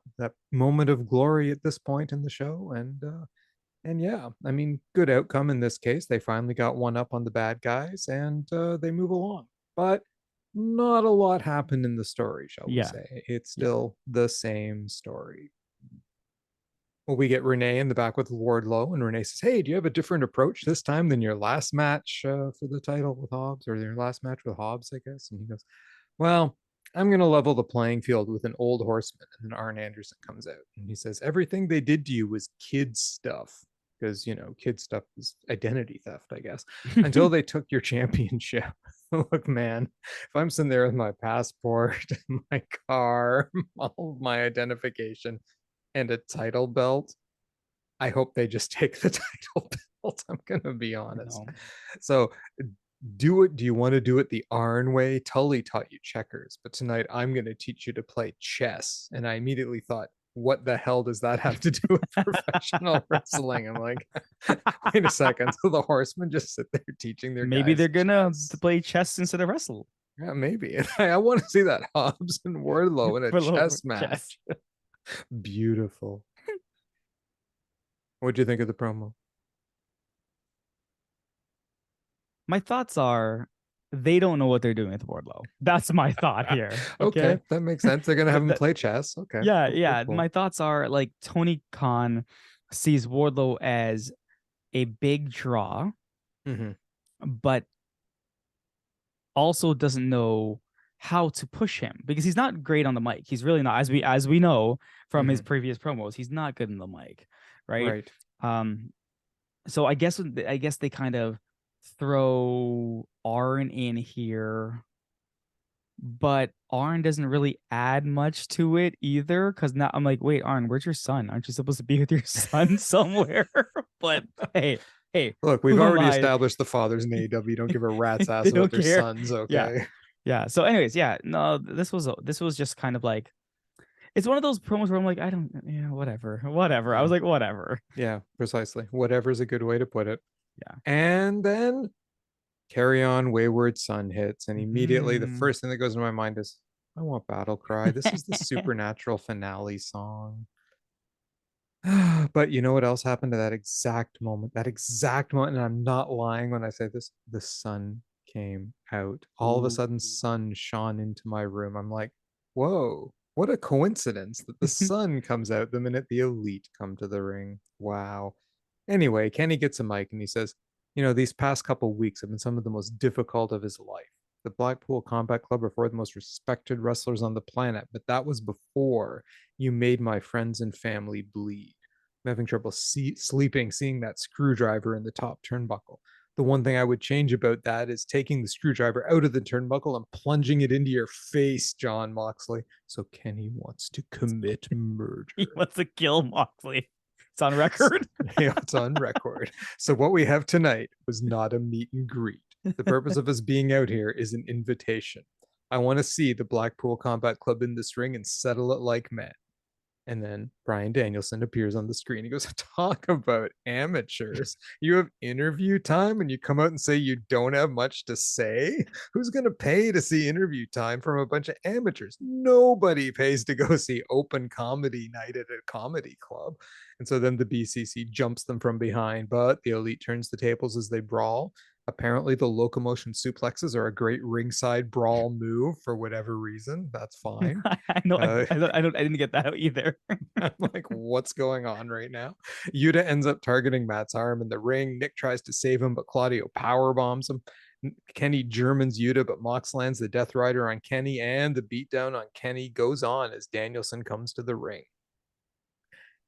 moment of glory at this point in the show, and yeah, I mean, good outcome in this case. They finally got one up on the bad guys, and they move along. But not a lot happened in the story, shall we Yeah. say? It's Yeah. still the same story. Well, we get Renee in the back with Wardlow, and Renee says, "Hey, do you have a different approach this time than your last match for the title with Hobbs, or your last match with Hobbs, I guess?" And he goes, "Well, I'm going to level the playing field with an old horseman." And then Arn Anderson comes out and he says, "Everything they did to you was kid stuff." Because, kid stuff is identity theft, I guess, until they took your championship. Look, man, if I'm sitting there with my passport, my car, all of my identification, and a title belt, I hope they just take the title belt. I'm going to be honest. No. So do it. Do you want to do it the Arn way? Tully taught you checkers, but tonight I'm going to teach you to play chess. And I immediately thought, what the hell does that have to do with professional wrestling? I'm like, wait a second. So the horsemen just sit there teaching their Maybe guys they're gonna chess? play chess instead of wrestle. Yeah, maybe. I want to see that Hobbs and Wardlow in a For chess chess. match. Beautiful. What'd you think of the promo? My thoughts are they don't know what they're doing with Wardlow. That's my thought here. Okay, Okay. that makes sense. They're gonna have him That, play chess. Okay, yeah, cool, cool, yeah. cool. My thoughts are like Tony Khan sees Wardlow as a big draw, Mm-hmm. but also doesn't know how to push him because he's not great on the mic. He's really not, as we know from his Mm-hmm. previous promos. He's not good in the mic, right? Right. Um, so I guess they kind of throw Arn in here, but Arn doesn't really add much to it either. Because now I'm like, wait, Arn, where's your son? Aren't you supposed to be with your son somewhere? But hey, Look, we've who am already I? established the fathers in AEW don't give a rat's They ass about don't their care. sons. Yeah, Okay. yeah. So, anyways, yeah, no, this was just kind of like it's one of those promos where I'm like, I don't, yeah, whatever. I Yeah. was like, whatever. Yeah. Precisely. Whatever's a good way to put it. Yeah. And then Carry On Wayward Son hits, and immediately the Mhm. first thing that goes in my mind is, I want Battle Cry. This is the Supernatural finale song. But you know what else happened to that exact moment? That exact moment, and I'm not lying when I say this, the sun came out. All of a Ooh. sudden, sun shone into my room. I'm like, whoa, what a coincidence that the sun comes out the minute the elite come to the ring. Wow. Anyway, Kenny gets a mic and he says, these past couple weeks have been some of the most difficult of his life. The Blackpool Combat Club are four of the most respected wrestlers on the planet, but that was before you made my friends and family bleed. I'm having trouble sleeping, seeing that screwdriver in the top turnbuckle. The one thing I would change about that is taking the screwdriver out of the turnbuckle and plunging it into your face, John Moxley. So Kenny wants to commit murder. He wants to kill Moxley. It's on record. Yeah, it's on record. So what we have tonight was not a meet and greet. The purpose of us being out here is an invitation. I want to see the Blackpool Combat Club in this ring and settle it like men. And then Brian Danielson appears on the screen. He goes, talk about amateurs. You have interview time and you come out and say you don't have much to say? Who's going to pay to see interview time from a bunch of amateurs? Nobody pays to go see open comedy night at a comedy club. And so then the BCC jumps them from behind, but the elite turns the tables as they brawl. Apparently, the locomotion suplexes are a great ringside brawl move for whatever reason. That's fine. I know. Uh, I didn't get that out either. I'm like, what's going on right now? Yuta ends up targeting Matt's arm in the ring. Nick tries to save him, but Claudio power bombs him. Kenny Germans Yuta, but Mox lands the Death Rider on Kenny, and the beatdown on Kenny goes on as Danielson comes to the ring.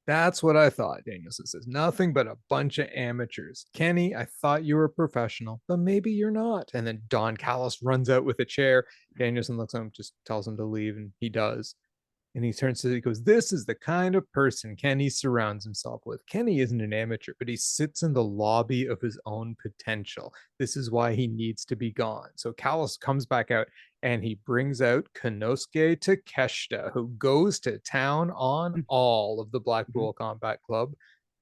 That's what I thought. Danielson says, nothing but a bunch of amateurs. Kenny, I thought you were a professional, but maybe you're not. And then Don Callis runs out with a chair. Danielson looks at him, just tells him to leave, and he does. And he turns to, he goes, this is the kind of person Kenny surrounds himself with. Kenny isn't an amateur, but he sits in the lobby of his own potential. This is why he needs to be gone. So Callis comes back out and he brings out Konosuke Takeshita, who goes to town on all of the Blackpool Combat Club,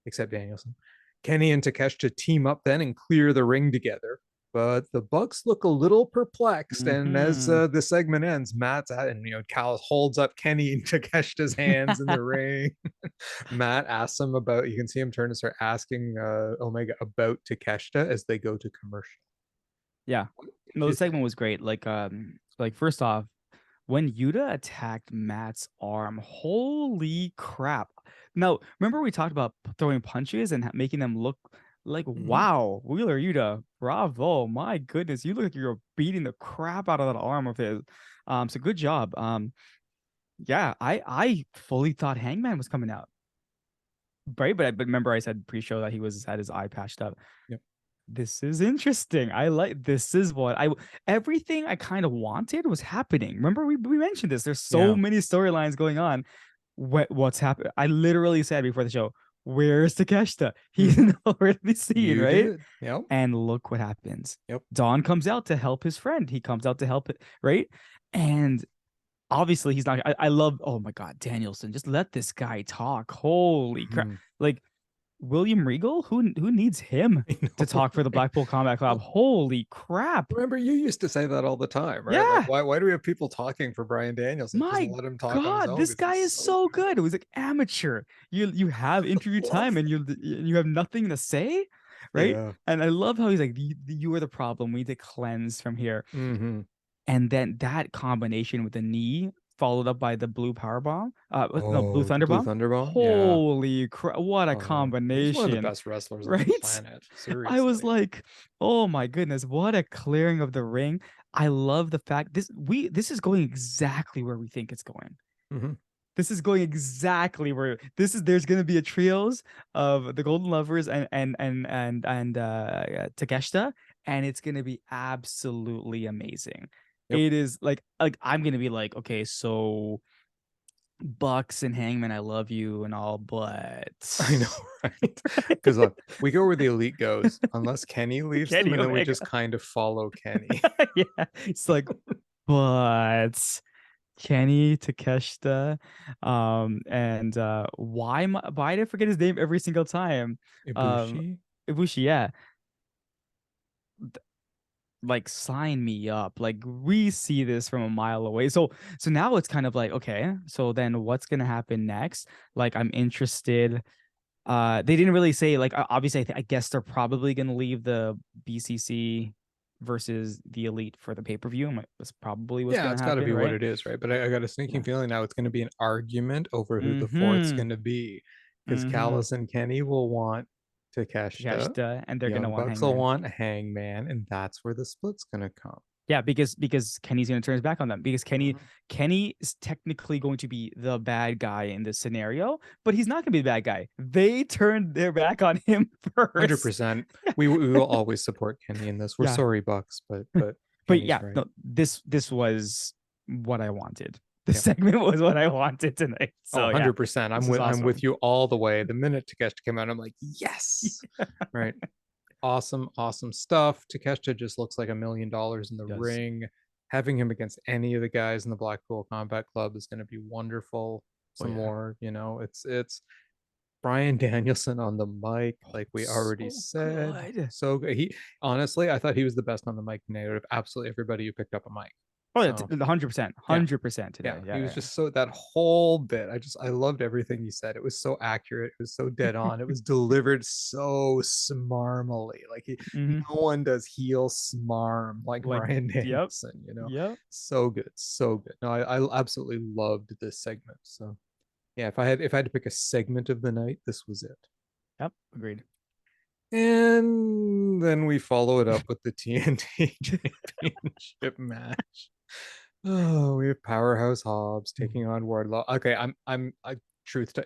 except Danielson. Kenny and Takeshita team up then and clear the ring together. but the Bucks look a little perplexed. And as Hmm. the segment ends, Matt's at, and Cal holds up Kenny in Takeshita's hands in the ring. Matt asks him about, you can see him turn and start asking Omega about Takeshita as they go to commercial. Yeah. No, the segment was great. Like first off, when Yuta attacked Matt's arm, holy crap. Now, remember we talked about throwing punches and making them look like, Mhm. wow, Wheeler Yuta, bravo, my goodness, you look like you're beating the crap out of that arm of his. So good job. Yeah, I fully thought Hangman was coming out, right? But remember I said pre-show that he was had his eye patched up. Yep. This is interesting. I like this is what I everything I kind of wanted was happening. Remember we mentioned this. There's so Yeah. many storylines going on. What's happened? I literally said before the show, where's Takeshita? He's Hmm. nowhere to be seen, You right? did. Yep. And look what happens. Yep. Don comes out to help his friend. He comes out to help it, right? And obviously he's not. I love. Oh my God, Danielson, just let this guy talk. Holy crap! Mhm. Like William Regal, who needs him I to know, talk for the right? Blackpool Combat Club? Well, Holy crap! remember, you used to say that all the time, right? Like, Yeah, why do we have people talking for Brian Danielson? Just my let him talk on his God, own this because guy he's is so so good. good. It was like amateur. You have interview Love time and it. you have nothing to say, right? Yeah. And I love how he's like, you are the problem. We need to cleanse from here. Mm-hmm. And then that combination with the knee followed up by the blue power bomb, no, blue Oh, the thunder Blue bomb. Thunder Bomb. Yeah. Holy crap! What a He's one of the combination, best wrestlers on the right? planet. I was Seriously. like, oh my goodness, what a clearing of the ring. I love the fact this is going exactly where we think it's going. Mm-hmm. This is going exactly where this is. There's going to be a trios of the Golden Lovers and Takeshita, and it's going to be absolutely amazing. Yep. It is like I'm going to be like, okay, so Bucks and Hangman, I love you and all, but I know, right? Because look, we go where the elite goes. Unless Kenny leaves them, Kenny and then we Omega, just kind of follow Kenny. yeah, it's like, but Kenny Takeshita, and why did I forget his name every single time? Um, Ibushi. Ibushi, yeah, like sign me up. Like we see this from a mile away. So now it's kind of like, okay, so then what's gonna happen next? Like I'm interested. They didn't really say like obviously I guess they're probably gonna leave the BCC versus the Elite for the pay-per-view. That's probably what's Yeah, gonna it's got to happen, be what right? it is, right? But I got a sneaking Yeah. feeling now it's going to be an argument over who the fourth's Mm-hmm. going to be, because Mm-hmm. Callis and Kenny will want Takeshita, Takeshita, and they're gonna Young want Bucks will Hangman. want Hangman, and that's where the split's going to come. Yeah, because Kenny's gonna turn his back on them. Because Mhm. Kenny is technically going to be the bad guy in this scenario, but he's not gonna be the bad guy. They turned their back on him first. 100%. We will always support Kenny in this. We're Yeah. sorry, Bucks, but But Kenny's yeah, right. no, this was what I wanted. The Yep. segment was what I wanted tonight. Oh, So yeah, 100%. this I'm is with awesome. you all the way. The minute Takeshita came out, I'm like, yes. Right. Awesome, awesome stuff. Takeshita just looks like $1 million in the Yes. ring. Having him against any of the guys in the Blackpool Combat Club is going to be wonderful. Oh Some yeah. more, it's Brian Danielson on the mic, like we already So said. good. So good. He honestly, I thought he was the best on the mic tonight out of absolutely everybody who picked up a mic. Oh, yeah, So 100%, yeah, 100% yeah, today. he Yeah, was yeah. just so, that whole bit, I loved everything he said. It was so accurate, it was so dead on, it was delivered so smarmily. Like Mm-hmm. no one does heel smarm like Like, Brian yep, Danielson. yep, So good, so good. No, I absolutely loved this segment. So yeah, if I had to pick a segment of the night, this was it. yep. Agreed. And then we follow it up with the TNT Championship match. Oh, we have Powerhouse Hobbs taking on Wardlow. Okay,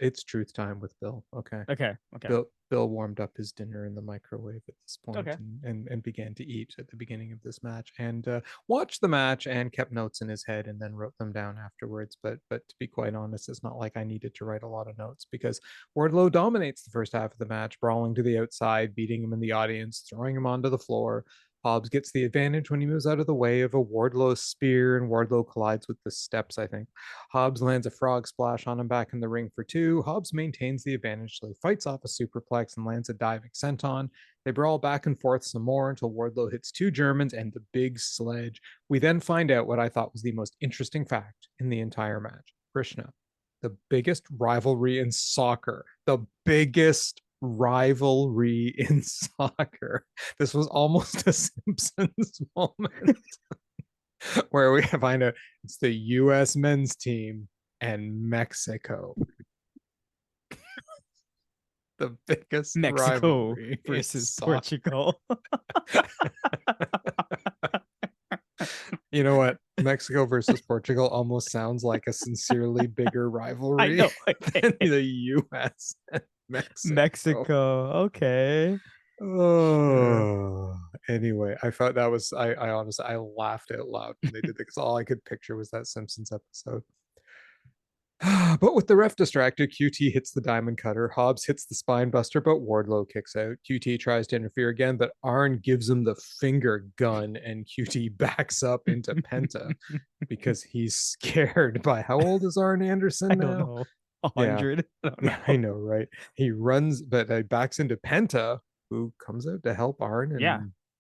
it's truth time with Bill. Okay. Okay, okay, Bill warmed up his dinner in the microwave at this point, okay. and began to eat at the beginning of this match, and watched the match and kept notes in his head and then wrote them down afterwards. But to be quite honest, it's not like I needed to write a lot of notes, because Wardlow dominates the first half of the match, brawling to the outside, beating him in the audience, throwing him onto the floor. Hobbs gets the advantage when he moves out of the way of a Wardlow spear, and Wardlow collides with the steps, I think. Hobbs lands a frog splash on him back in the ring for 2. Hobbs maintains the advantage, so he fights off a superplex and lands a diving senton. They brawl back and forth some more until Wardlow hits 2 Germans and the big sledge. We then find out what I thought was the most interesting fact in the entire match. Krishna, the biggest rivalry in soccer, the biggest rivalry in soccer. This was almost a Simpsons moment where we find out it's the US men's team and Mexico. The biggest Mexico rivalry versus Portugal. You know what? Mexico versus Portugal almost sounds like a sincerely bigger rivalry I know. than the US and Mexico. Okay. Oh, anyway, I thought that was I honestly I laughed out loud when they did that because all I could picture was that Simpsons episode. But with the ref distracted, QT hits the diamond cutter. Hobbs hits the spine buster, but Wardlow kicks out. QT tries to interfere again, but Arn gives him the finger gun, and QT backs up into Penta because he's scared by how old is Arn Anderson I now? don't know. 100. Yeah. Yeah, I know, right? He runs, but he backs into Penta, who comes out to help Arn. And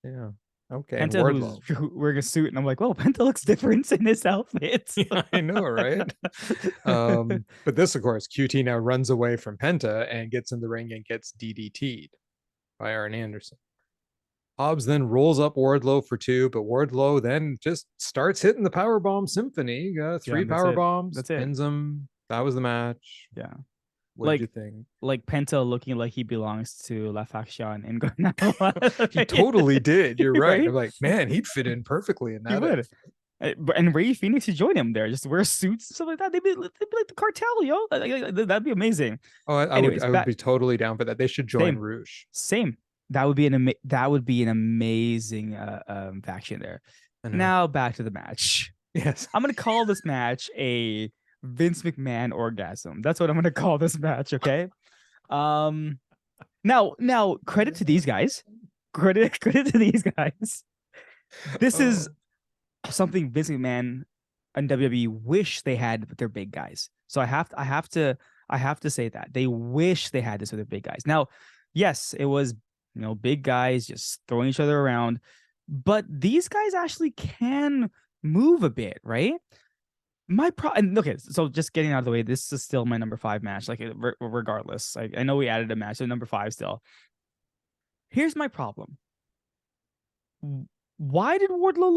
yeah. Okay. Penta, who's wearing a suit, and I'm like, well, Penta looks different in his outfit. Yeah, I know, right? But this, of course, QT now runs away from Penta and gets in the ring and gets DDT'd by Arn Anderson. Hobbs then rolls up Wardlow for 2, but Wardlow then just starts hitting the powerbomb symphony. 3 power bombs, That's it. pins him. That was the match. Yeah. What did you think? Like Penta looking like he belongs to La Faction in Gunn. He totally did. You're right. Right? I'm like, man, he'd fit in perfectly in that. He would. And Ray Phoenix should join him there. Just wear suits and stuff like that. They'd be like the cartel, yo. That'd be amazing. Oh, I would be totally down for that. They should join Rouge. Same. That would be an amazing faction there. Now back to the match. Yes. I'm gonna call this match a Vince McMahon orgasm. That's what I'm gonna call this match. Okay. Now credit to these guys. Credit to these guys. This is something Vince McMahon and WWE wish they had with their big guys. So I have to say that they wish they had this with their big guys. Now, yes, it was big guys just throwing each other around, but these guys actually can move a bit, right? Okay, so just getting out of the way, this is still my number 5 match. Like regardless, I know we added a match, so number 5 still. Here's my problem. Why did Wardlow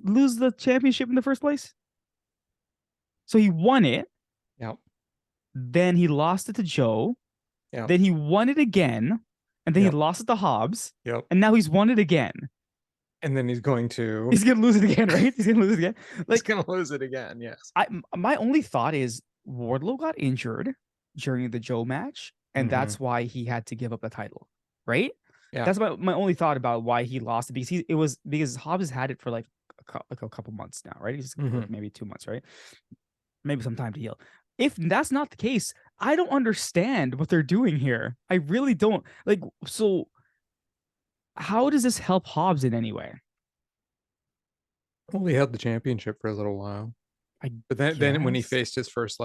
lose the championship in the first place? So he won it. Yep. Then he lost it to Joe. Yep. Then he won it again. And then he lost it to Hobbs. Yep. And now he's won it again. And then he's going to lose it again, right? He's gonna lose it again. He's gonna lose it again, yes. My only thought is Wardlow got injured during the Joe match, and that's why he had to give up the title, right? Yeah. That's my only thought about why he lost it, because Hobbs has had it for like a couple months now, right? He's maybe 2 months, right? Maybe some time to heal. If that's not the case, I don't understand what they're doing here. I really don't. So how does this help Hobbs in any way? Well, he held the championship for a little while. But then when he faced his first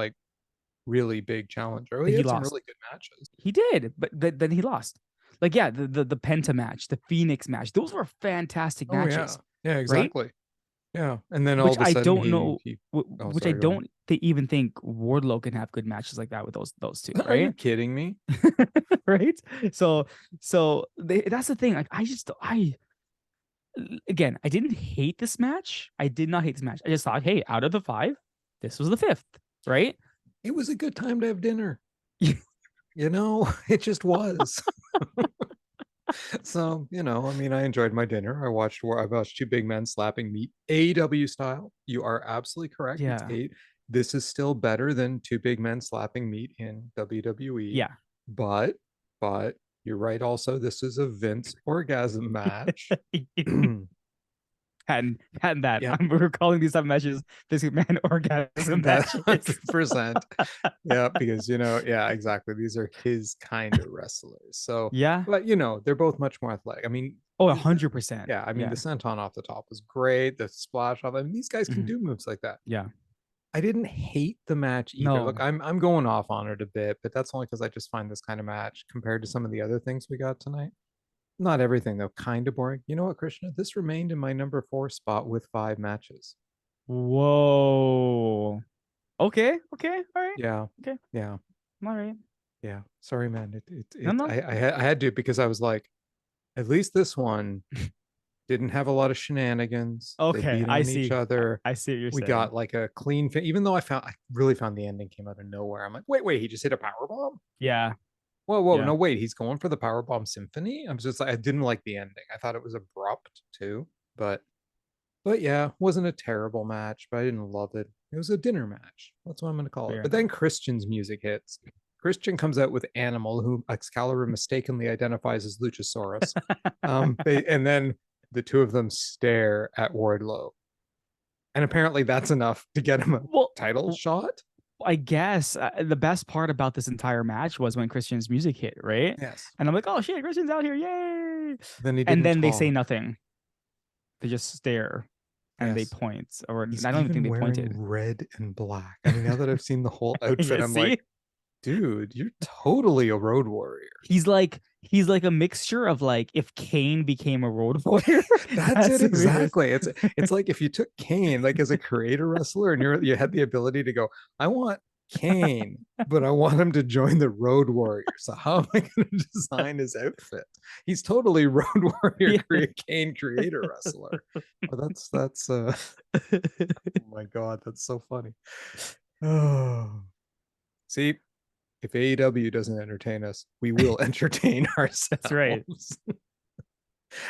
really big challenger, he had some really good matches. He did, but then he lost. The Penta match, the Phoenix match, those were fantastic matches. Yeah, exactly. Right? Yeah, and then all of a sudden, I don't know, I don't even think Wardlow can have good matches like that with those two. Right? Are you kidding me? Right? So that's the thing. Again, I didn't hate this match. I did not hate this match. I just thought, hey, out of the 5, this was the 5th, right? It was a good time to have dinner. It just was. So, I enjoyed my dinner. I watched 2 big men slapping meat, AEW style. You are absolutely correct. Yeah. This is still better than 2 big men slapping meat in WWE. Yeah. But you're right also, this is a Vince orgasm match. hadn't that. Yeah, We're calling these type of matches basically man orgasm that matches. 100%. Yeah, because yeah, exactly. These are his kind of wrestlers. So, Yeah. but they're both much more athletic. I mean, Oh, 100%. yeah, I mean, Yeah. the senton off the top was great. The splash off. I mean, these guys can Mhm. do moves like that. Yeah. I didn't hate the match either. Look, No. I'm going off on it a bit, but that's only because I just find this kind of match compared to some of the other things we got tonight. Not everything though, kind of boring. You know what, Krishna? This remained in my number 4 spot with 5 matches. Whoa. Okay. Okay. All right. Yeah, Okay. yeah, All right. yeah. Sorry, man. No, no. I had to because I was like, at least this one didn't have a lot of shenanigans. They Okay. beat I on each see. other. I see what you're We saying. got like a clean even though I really found the ending came out of nowhere. I'm like, wait, he just hit a power bomb? Yeah. Whoa, Yeah. no, wait, he's going for the powerbomb symphony. I was just like, I didn't like the ending. I thought it was abrupt too, but yeah, wasn't a terrible match, but I didn't love it. It was a dinner match. That's what I'm going to call it. Fair But then enough. Christian's music hits. Christian comes out with Animal, whom Excalibur mistakenly identifies as Luchasaurus. And then the two of them stare at Wardlow, and apparently that's enough to get him a Well, title shot. I guess the best part about this entire match was when Christian's music hit, right? Yes. And I'm like, oh shit, Christian's out here, yay! Then he And didn't then they say talk. nothing. They just stare and they Yes. point, or He's I don't even even think they wearing pointed. red and black. I mean, now that I've seen the whole outfit, You I'm like, see, dude, you're totally a road warrior. he's like a mixture of like if Kane became a road warrior. That's it That's who he is. exactly. It's like if you took Kane like as a creator wrestler and you had the ability to go, I want Kane, but I want him to join the Road Warrior. So how am I going to design his outfit? He's totally Road Warrior Yeah. Kane creator wrestler. But that's oh my god, that's so funny. Oh, see, if AEW doesn't entertain us, we will entertain That's right. ourselves.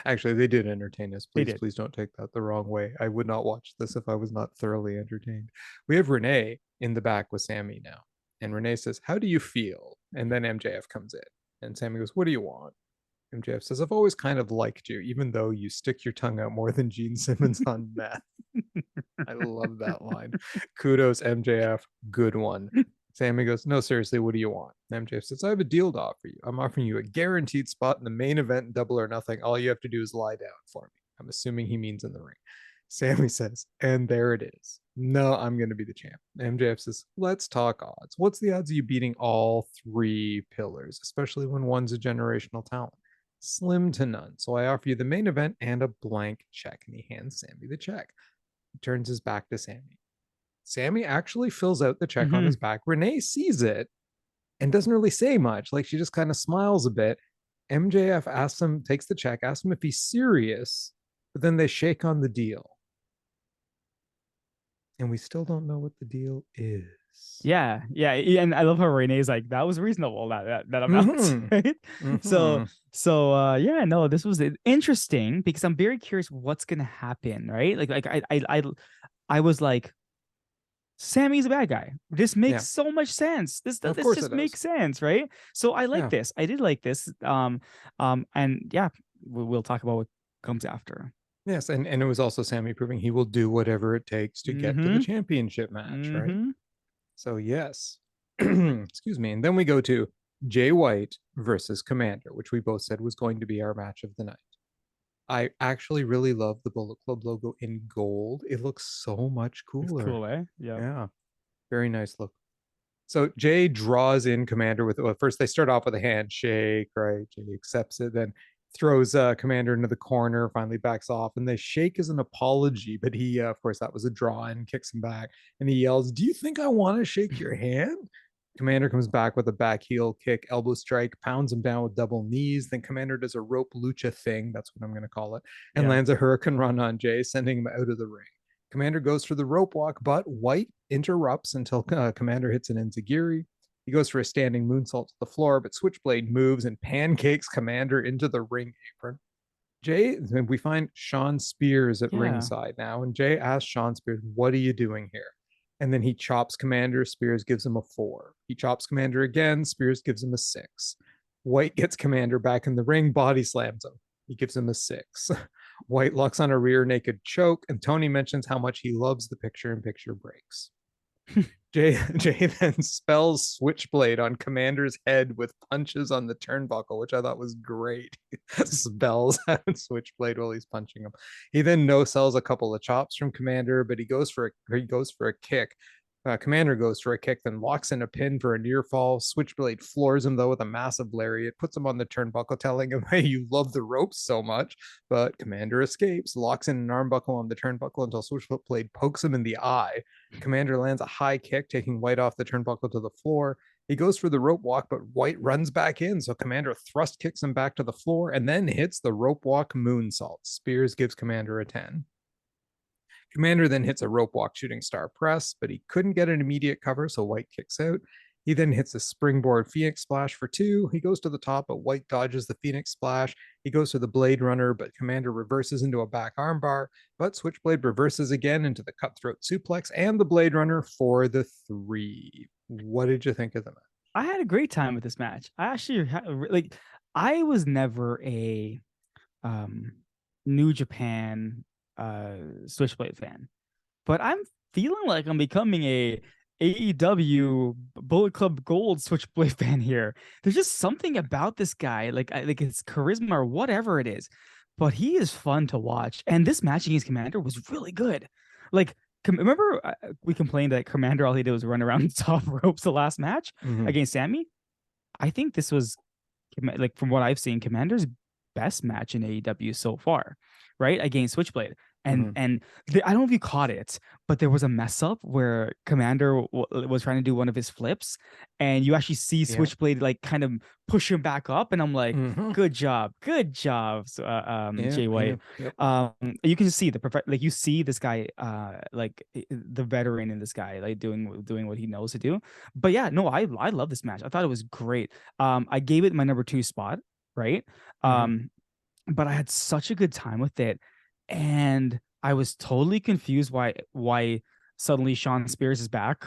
Actually, they did entertain us. They Please, did. please don't take that the wrong way. I would not watch this if I was not thoroughly entertained. We have Renee in the back with Sammy now. And Renee says, how do you feel? And then MJF comes in. And Sammy goes, what do you want? MJF says, I've always kind of liked you, even though you stick your tongue out more than Gene Simmons on meth. I love that line. Kudos, MJF. Good one. Sammy goes, no, seriously, what do you want? MJF says, I have a deal to offer you. I'm offering you a guaranteed spot in the main event, Double or Nothing. All you have to do is lie down for me. I'm assuming he means in the ring. Sammy says, and there it is. No, I'm going to be the champ. MJF says, let's talk odds. What's the odds of you beating all 3 pillars, especially when one's a generational talent? Slim to none. So I offer you the main event and a blank check. And he hands Sammy the check. He turns his back to Sammy. Sammy actually fills out the check on Mm-hmm. his back. Renee sees it and doesn't really say much. Like she just kind of smiles a bit. MJF asks him, takes the check, asks him if he's serious, but then they shake on the deal. And we still don't know what the deal is. Yeah, yeah, and I love how Renee's like that was reasonable that amount, Mm-hmm. right? So Mm-hmm. yeah, no, this was interesting because I'm very curious what's gonna happen, right? I was like, Sammy's a bad guy. This Yeah. makes so much sense. Of This course it just does. makes sense, right? So I like Yeah. this. I did like this. And yeah, we'll talk about what comes after. Yes. And it was also Sammy proving he will do whatever it takes to get to the Mm-hmm. championship match, right? Mm-hmm. So yes. Excuse me. And then we go to Jay White versus Komander, which we both said was going to be our match of the night. I actually really love the Bullet Club logo in gold. It looks so much It's cooler. cool, eh? Yeah. Yeah. Very nice look. So Jay draws in Komander with, well, first they start off with a handshake, right? Jay accepts it, then throws Komander into the corner, finally backs off, and they shake as an apology. But he, of course, that was a draw and kicks him back. And he yells, do you think I want to shake your hand? Komander comes back with a back heel kick, elbow strike, pounds him down with double knees. Then Komander does a rope lucha thing, that's what I'm going to call it, and Yeah. lands a hurricane run on Jay, sending him out of the ring. Komander goes for the rope walk, but White interrupts until Komander hits an enziguri. He goes for a standing moonsault to the floor, but Switchblade moves and pancakes Komander into the ring apron. Jay, we find Shawn Spears at Yeah. ringside now, and Jay asks Shawn Spears, what are you doing here? And then he chops Komander, Spears gives him a 4. He chops Komander again, Spears gives him a 6. White gets Komander back in the ring, body slams him. He gives him a 6. White locks on a rear naked choke, and Toni mentions how much he loves the picture-in-picture breaks. Jay then spells Switchblade on Komander's head with punches on the turnbuckle, which I thought was great. Spells out Switchblade while he's punching him. He then no sells a couple of chops from Komander, but he goes for a kick. Komander goes for a kick, then locks in a pin for a near fall. Switchblade floors him though with a massive lariat, puts him on the turnbuckle, telling him, "Hey, you love the ropes so much." But Komander escapes, locks in an armbuckle on the turnbuckle until Switchblade pokes him in the eye. Komander lands a high kick, taking White off the turnbuckle to the floor. He goes for the rope walk, but White runs back in, so Komander thrust kicks him back to the floor and then hits the rope walk moonsault. Spears gives Komander a 10. Komander then hits a rope walk shooting star press, but he couldn't get an immediate cover, so White kicks out. He then hits a springboard Phoenix Splash for 2. He goes to the top, but White dodges the Phoenix Splash. He goes to the Blade Runner, but Komander reverses into a back armbar, but Switchblade reverses again into the Cutthroat Suplex and the Blade Runner for the 3. What did you think of the match? I had a great time with this match. I actually like. I was never a um New Japan Switchblade fan, but I'm feeling like I'm becoming a AEW Bullet Club Gold Switchblade fan here. There's just something about this guy, like like his charisma or whatever it is, but he is fun to watch. And this match against Komander was really good. Like, remember we complained that Komander all he did was run around the top ropes the last match against Sammy. I think this was like from what I've seen, Komander's best match in AEW so far, right? Against Switchblade. And I don't know if you caught it, but there was a mess up where Komander was trying to do one of his flips, and you actually see Switchblade like kind of push him back up, and I'm like, good job, so, Jay White. You can see like you see this guy, like the veteran in this guy, like doing what he knows to do. But yeah, no, I love this match. I thought it was great. I gave it my number 2 spot, right? But I had such a good time with it. And I was totally confused why suddenly Shawn Spears is back.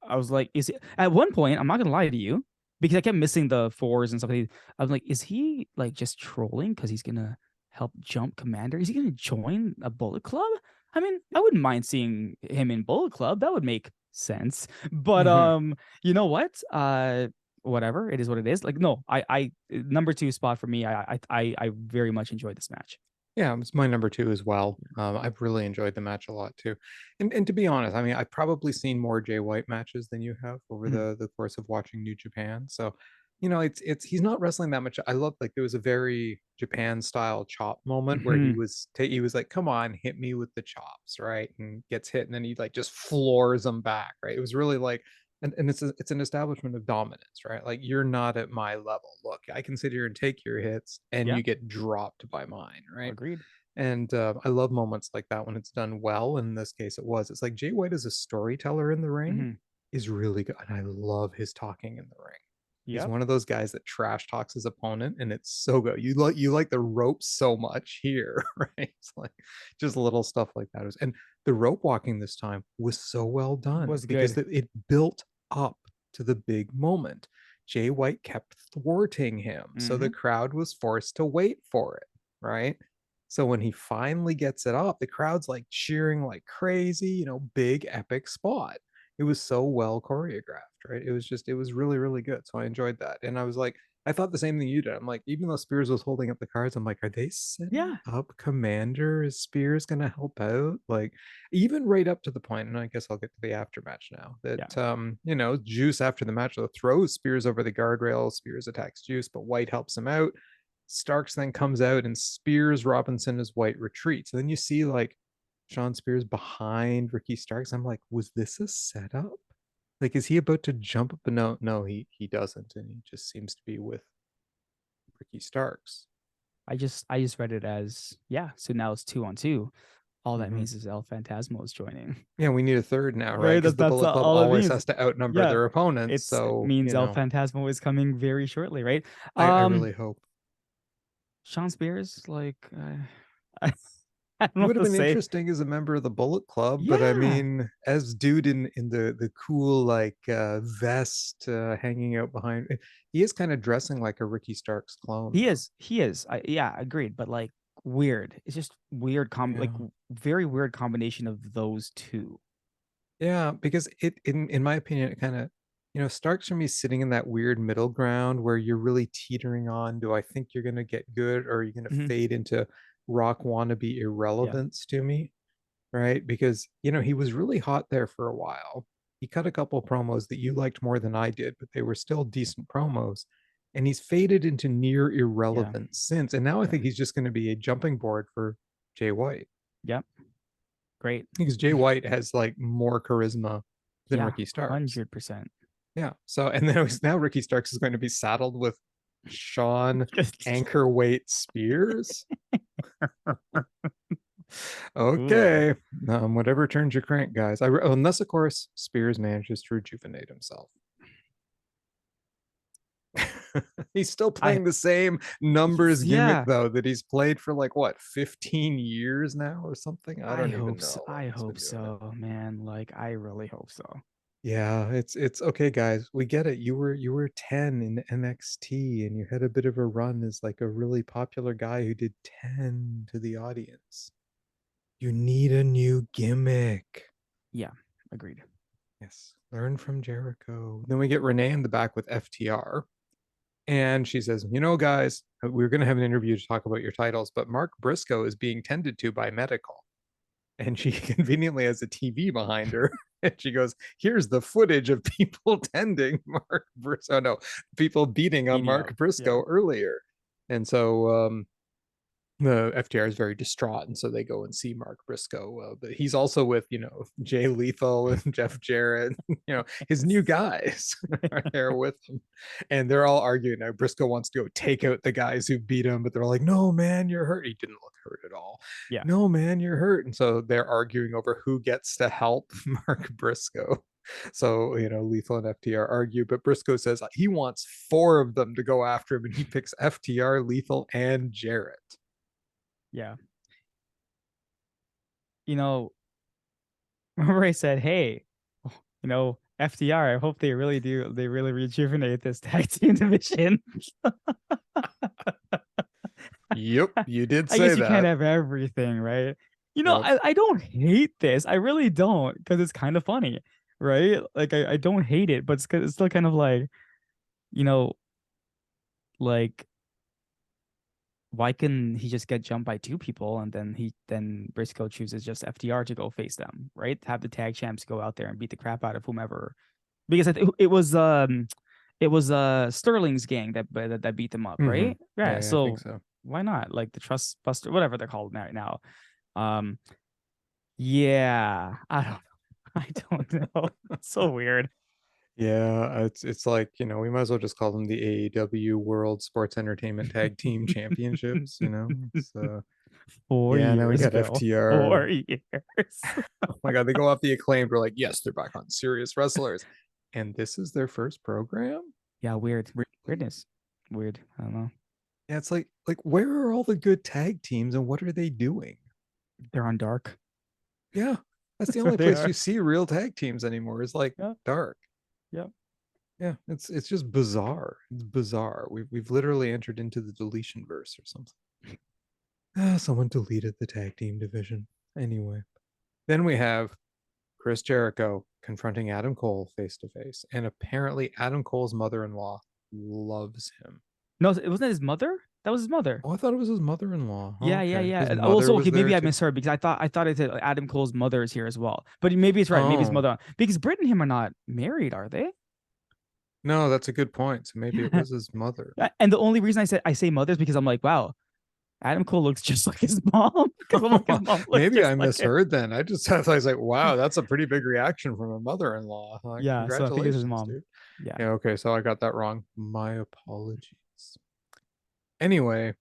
I was like, is it at one point, I'm not gonna lie to you, because I kept missing the fours and stuff. I was like, is he like just trolling because he's gonna help jump Komander? Is he gonna join a Bullet Club? I mean, I wouldn't mind seeing him in Bullet Club. That would make sense. But you know what? Whatever. It is what it is. Like, no, I number 2 spot for me. I very much enjoyed this match. Yeah, it's my number 2 as well. I've really enjoyed the match a lot too. And to be honest, I mean, I've probably seen more Jay White matches than you have over the course of watching New Japan. So, it's he's not wrestling that much. I love, like, there was a very Japan style chop moment where he was like, "Come on, hit me with the chops," right? And gets hit, and then he like just floors him back, right? It was really like, and it's an establishment of dominance, right? Like, you're not at my level. Look, I can sit here and take your hits, and Yeah, you get dropped by mine, right? agreed. And I love moments like that when it's done well. In this case, it was. It's like Jay White as a storyteller in the ring is really good, and I love his talking in the ring. He's Yep. one of those guys that trash talks his opponent, and it's so good. You like the ropes so much here, right? It's like just little stuff like that. And the rope walking this time was so well done Was because good. it built up to the big moment. Jay White kept thwarting him, so the crowd was forced to wait for it, right? So when he finally gets it up, the crowd's like cheering like crazy, big epic spot. It was so well choreographed, right? It was really, really good. So I enjoyed that. And I was like, I thought the same thing you did. I'm like, even though Spears was holding up the cards, I'm like, are they setting Yeah. up Komander? Is Spears gonna help out? Like, even right up to the point, and I guess I'll get to the aftermatch now, Yeah. that Juice after the match though throws Spears over the guardrail. Spears attacks Juice, but White helps him out. Starks then comes out and spears Robinson as White retreats. And then you see like Shawn Spears behind Ricky Starks. I'm like, was this a setup? Like, is he about to jump up? But no, he doesn't, and he just seems to be with Ricky Starks. I just read it as, yeah, so now it's 2-on-2. All that means is El Phantasmo is joining. Yeah, we need a third now, right? Right? Because the That's Bullet Club all it always means. has to outnumber Yeah. their opponents. It So, means El Phantasmo is coming very shortly, right? I really hope. Shawn Spears, like I, I don't He know would what have to been say. interesting as a member of the Bullet Club, but I Yeah. mean, as dude in the cool like vest hanging out behind, he is kind of dressing like a Ricky Starks clone, He though. is. He is. Yeah, agreed. But like, weird. It's just weird like Yeah. very weird combination of those two. Yeah, because in my opinion, it kind of, Starks for me sitting in that weird middle ground where you're really teetering on, do I think you're gonna get good, or are you gonna Hmm. fade into rock wannabe Yeah. irrelevance to me? Right? Because, he was really hot there for a while. He cut a couple promos that you liked more than I did, but they were still decent promos. And he's faded into near Yeah. irrelevance since. And now I Yeah. think he's just going to be a jumping board for Jay White, Yep. Great. because Jay White has like more charisma than Yeah. Ricky Starks. 100%. Yeah. So, and then now Ricky Starks is going to be saddled with Shawn anchor weight Spears. Cool. Okay. Whatever turns your crank, guys. Unless, of course, Spears manages to rejuvenate himself. He's still I playing the same numbers gimmick, yeah. though, that he's played for like what, 15 years now or something? I I don't even hope so. know how long I he's been hope doing it. so, man. Like I really hope so. Yeah, it's okay, guys. We get it. You were 10 in NXT and you had a bit of a run as like a really popular guy who did 10 to the audience. You need a new gimmick. Yeah. Agreed. Yes, learn from Jericho. Then we get Renee in the back with FTR. And she says, guys, we're going to have an interview to talk about your titles, but Mark Briscoe is being tended to by medical. And she conveniently has a TV behind her. And she goes, here's the footage of people tending Mark Briscoe. No, people beating on Beating up. Mark Yeah. Briscoe earlier. And so the FTR is very distraught, and so they go and see Mark Briscoe. But he's also with, Jay Lethal and Jeff Jarrett. His new guys are there with him, and they're all arguing. Now Briscoe wants to go take out the guys who beat him, but they're like, "No, man, you're hurt." He didn't look hurt at all. Yeah. No, man, you're hurt. And so they're arguing over who gets to help Mark Briscoe. So, Lethal and FTR argue, but Briscoe says he wants four of them to go after him, and he picks FTR, Lethal, and Jarrett. Yeah. You know, remember I said, hey, FDR, I hope they really rejuvenate this tag team division. Yep, you did I say guess you can't that. have everything, right? Yep. I don't hate this. I really don't, because it's kind of funny, right? Like I don't hate it, but it's still kind of like, you know, like why can he just get jumped by two people and then Briscoe chooses just FTR to go face them, right? Have the tag champs go out there and beat the crap out of whomever. Because it was Sterling's gang that beat them up, Mm-hmm. right? Yeah, Yeah, I think so so. why not? Like the Trust Buster, whatever they're called now. Um yeah, I don't I don't know. It's so weird. Yeah, it's like, we might as well just call them the AEW World Sports Entertainment Tag Team Championships, It's 4 yeah, now we years, got Bill. FTR. 4 years. Oh my god, they go off the Acclaimed. We're like, yes, they're back on Serious Wrestlers. And this is their first program? Yeah, weird. Really? Weirdness. Weird. I don't know. Yeah, it's like where are all the good tag teams and what are they doing? They're on dark. Yeah, that's the That's what only they place are. you see real tag teams anymore is like Yeah. dark. Yeah. Yeah, it's just bizarre. It's bizarre. We've literally entered into the deletion verse or something. Someone deleted the tag team division. Anyway, then we have Chris Jericho confronting Adam Cole face to face, and apparently Adam Cole's mother-in-law loves him. No, it wasn't his mother? That was his mother. Oh, I thought it was his mother-in-law. Oh, Yeah, yeah, okay, his yeah. mother Also, was okay, there maybe I too. misheard because I thought it said Adam Cole's mother is here as well. But maybe it's right. Maybe his Oh mother because Britt and him are not married, are they? no, that's a good point. So maybe it Yeah. was his mother. And the only reason I say mother is because I'm like, wow, Adam Cole looks just like his mom. Because I'm like, his mom looks Maybe just I like him. misheard then. I just thought, I was like, wow, that's a pretty big reaction from a mother-in-law. Yeah, so I think it's his Congratulations, mom. dude. Yeah. Yeah, okay, so I got that wrong. My apologies. Anyway,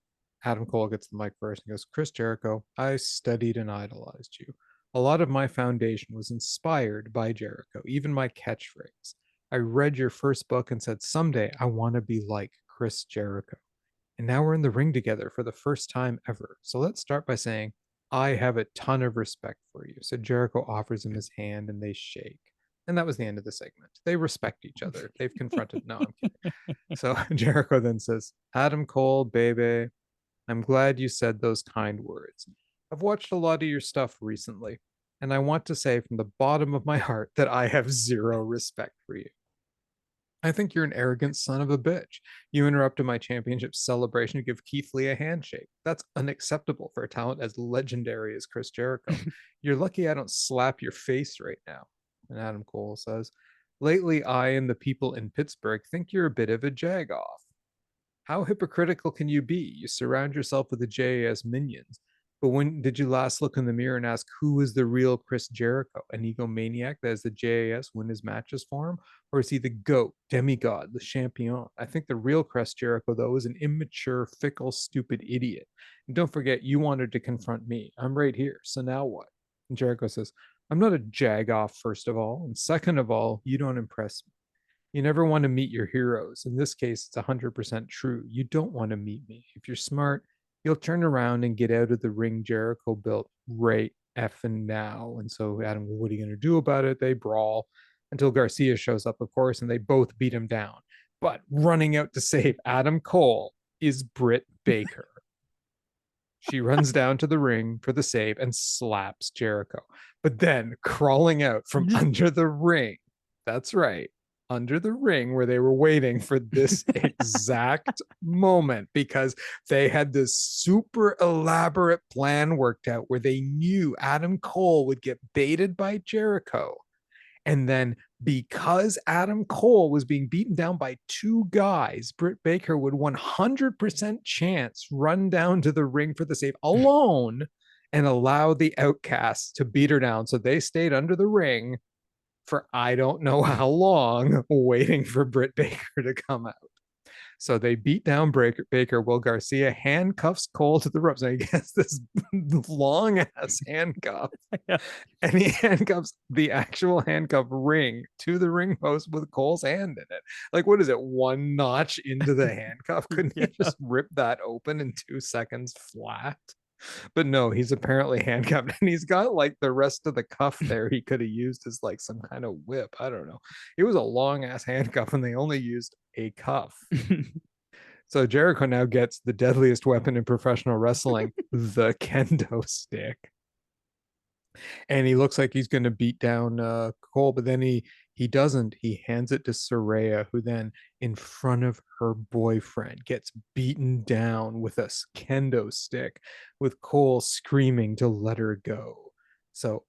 Adam Cole gets the mic first and goes, Chris Jericho, I studied and idolized you. A lot of my foundation was inspired by Jericho, even my catchphrase. I read your first book and said, someday I want to be like Chris Jericho. And now we're in the ring together for the first time ever. So let's start by saying, I have a ton of respect for you. So Jericho offers him his hand and they shake. And that was the end of the segment. They respect each other. They've confronted. No, I'm kidding. So Jericho then says, Adam Cole, baby, I'm glad you said those kind words. I've watched a lot of your stuff recently, and I want to say from the bottom of my heart that I have zero respect for you. I think you're an arrogant son of a bitch. You interrupted my championship celebration to give Keith Lee a handshake. That's unacceptable for a talent as legendary as Chris Jericho. You're lucky I don't slap your face right now. And Adam Cole says, lately, I and the people in Pittsburgh think you're a bit of a jagoff. How hypocritical can you be? You surround yourself with the JAS minions. But when did you last look in the mirror and ask who is the real Chris Jericho? An egomaniac that has the JAS win his matches for him? Or is he the GOAT, demigod, the champion? I think the real Chris Jericho, though, is an immature, fickle, stupid idiot. And don't forget, you wanted to confront me. I'm right here. So now what? And Jericho says, I'm not a jagoff, first of all. And second of all, you don't impress me. You never want to meet your heroes. In this case, it's 100% true. You don't want to meet me. If you're smart, you'll turn around and get out of the ring Jericho built right effing now. And so, Adam, what are you going to do about it? They brawl until Garcia shows up, of course, and they both beat him down. But running out to save Adam Cole is Britt Baker. She runs down to the ring for the save and slaps Jericho. But then, crawling out from under the ring, that's right, under the ring where they were waiting for this exact moment, because they had this super elaborate plan worked out where they knew Adam Cole would get baited by Jericho. And then because Adam Cole was being beaten down by two guys, Britt Baker would 100% chance run down to the ring for the save alone and allow the outcasts to beat her down. So they stayed under the ring for I don't know how long, waiting for Britt Baker to come out. So they beat down Baker while Garcia handcuffs Cole to the ropes. And he gets this long ass handcuff, yeah. And he handcuffs the actual handcuff ring to the ring post with Cole's hand in it. Like, what is it? One notch into the handcuff? Couldn't he just rip that open in 2 seconds flat? But no, he's apparently handcuffed, and he's got like the rest of the cuff there he could have used as like some kind of whip. I don't know. It was a long ass handcuff, and they only used a cuff. So Jericho now gets the deadliest weapon in professional wrestling, the kendo stick. And he looks like he's going to beat down Cole, but then he doesn't. He hands it to Saraya, who then, in front of her boyfriend, gets beaten down with a kendo stick, with Cole screaming to let her go. So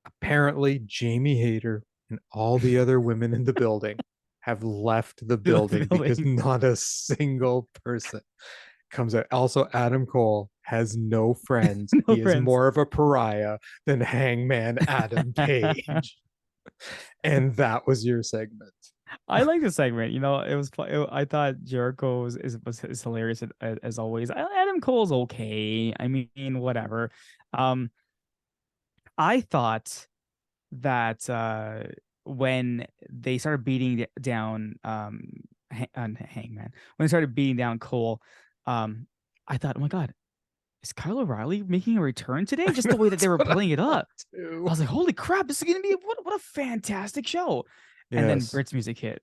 apparently, Jamie Hayter and all the other women in the building have left the building because not a single person comes out. Also, Adam Cole has no friends. He is more of a pariah than Hangman Adam Page. And that was your segment. I like the segment. You know, it was. I thought Jericho was hilarious as always. Adam Cole's okay. I mean, whatever. I thought that when they started beating down Hangman, when they started beating down Cole, I thought, oh my God, is Kyle O'Reilly making a return today? Just the way that they were playing it up. I was like, holy crap, this is gonna be what a fantastic show. Yes. And then Britt's music hit.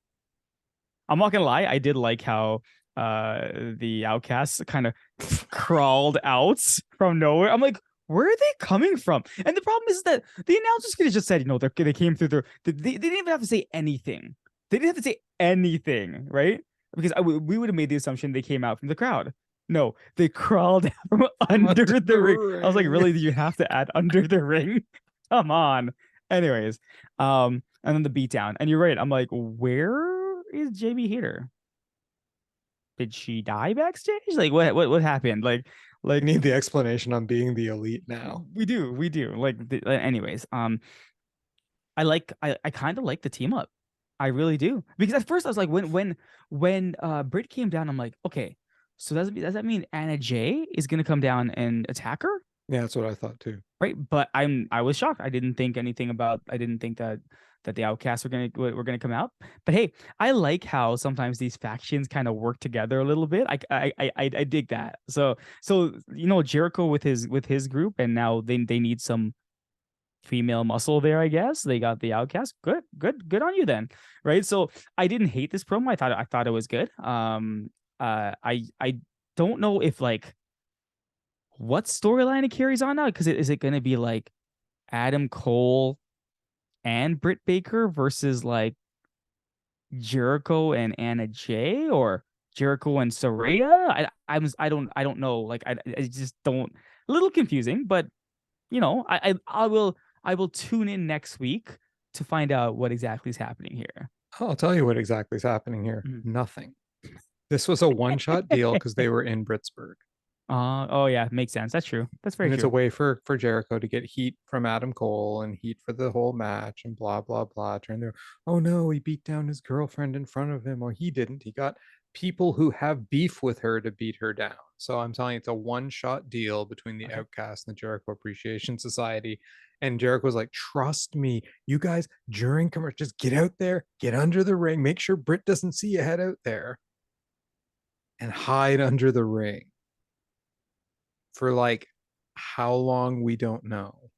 I'm not gonna lie, I did like how the Outcasts kind of crawled out from nowhere. I'm like, where are they coming from? And the problem is that the announcers could have just said, you know, they came through they didn't even have to say anything. They didn't have to say anything, right? Because we would have made the assumption they came out from the crowd. No, they crawled from under the ring. I was like, really? Did you have to add under the ring? Come on. Anyways, and then the beatdown. And you're right. I'm like, where is Jamie Hayter? Did she die backstage? Like, what happened? Like, we need the explanation on being the elite now. We do. Like, anyways, I kind of like the team up. I really do. Because at first I was like, when Britt came down, I'm like, okay, so does that mean Anna Jay is gonna come down and attack her? Yeah, that's what I thought too. Right, but I was shocked. I didn't think that the Outcasts were gonna come out. But hey, I like how sometimes these factions kind of work together a little bit. I dig that. So you know, Jericho with his group, and now they need some female muscle there. I guess they got the Outcast. Good on you then. Right. So I didn't hate this promo. I thought it was good. I don't know if like what storyline it carries on now? Because is it going to be like Adam Cole and Britt Baker versus like Jericho and Anna Jay, or Jericho and Saraya? I don't know. Like I just don't. A little confusing, but I will tune in next week to find out what exactly is happening here. I'll tell you what exactly is happening here. Mhm. Nothing. This was a one-shot deal because they were in Britsburg. Oh yeah, makes sense. That's true. That's very And it's a true. way for Jericho to get heat from Adam Cole and heat for the whole match and blah blah blah. Turn there. Oh no, he beat down his girlfriend in front of him, or he didn't. He got people who have beef with her to beat her down. So I'm telling you, it's a one-shot deal between the Okay. Outcast and the Jericho Appreciation Society. And Jericho's like, trust me, you guys during commercial, just get out there, get under the ring, make sure Britt doesn't see you head out there, and hide under the ring for like how long we don't know.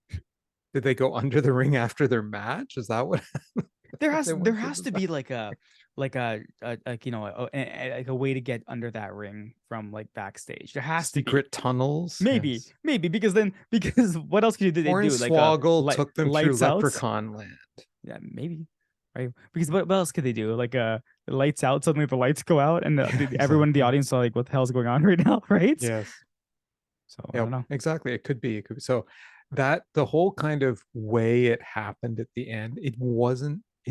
Did they go under the ring after their match? Is that what they There went to has the to back? be like like a way to get under that ring from like backstage. There has to be. Secret tunnels? Maybe, Yes. maybe because what else could you do? They do like a Hornswoggle took them through lights out. Leprechaun Land. Yeah, maybe. Right. Because what else could they do? Like lights out, suddenly the lights go out and Yeah, everyone in the exactly. audience are like, what the hell's going on right now? Right. Yes. So I don't Yep, know. exactly. It could be. It could be. So that the whole kind of way it happened at the end, it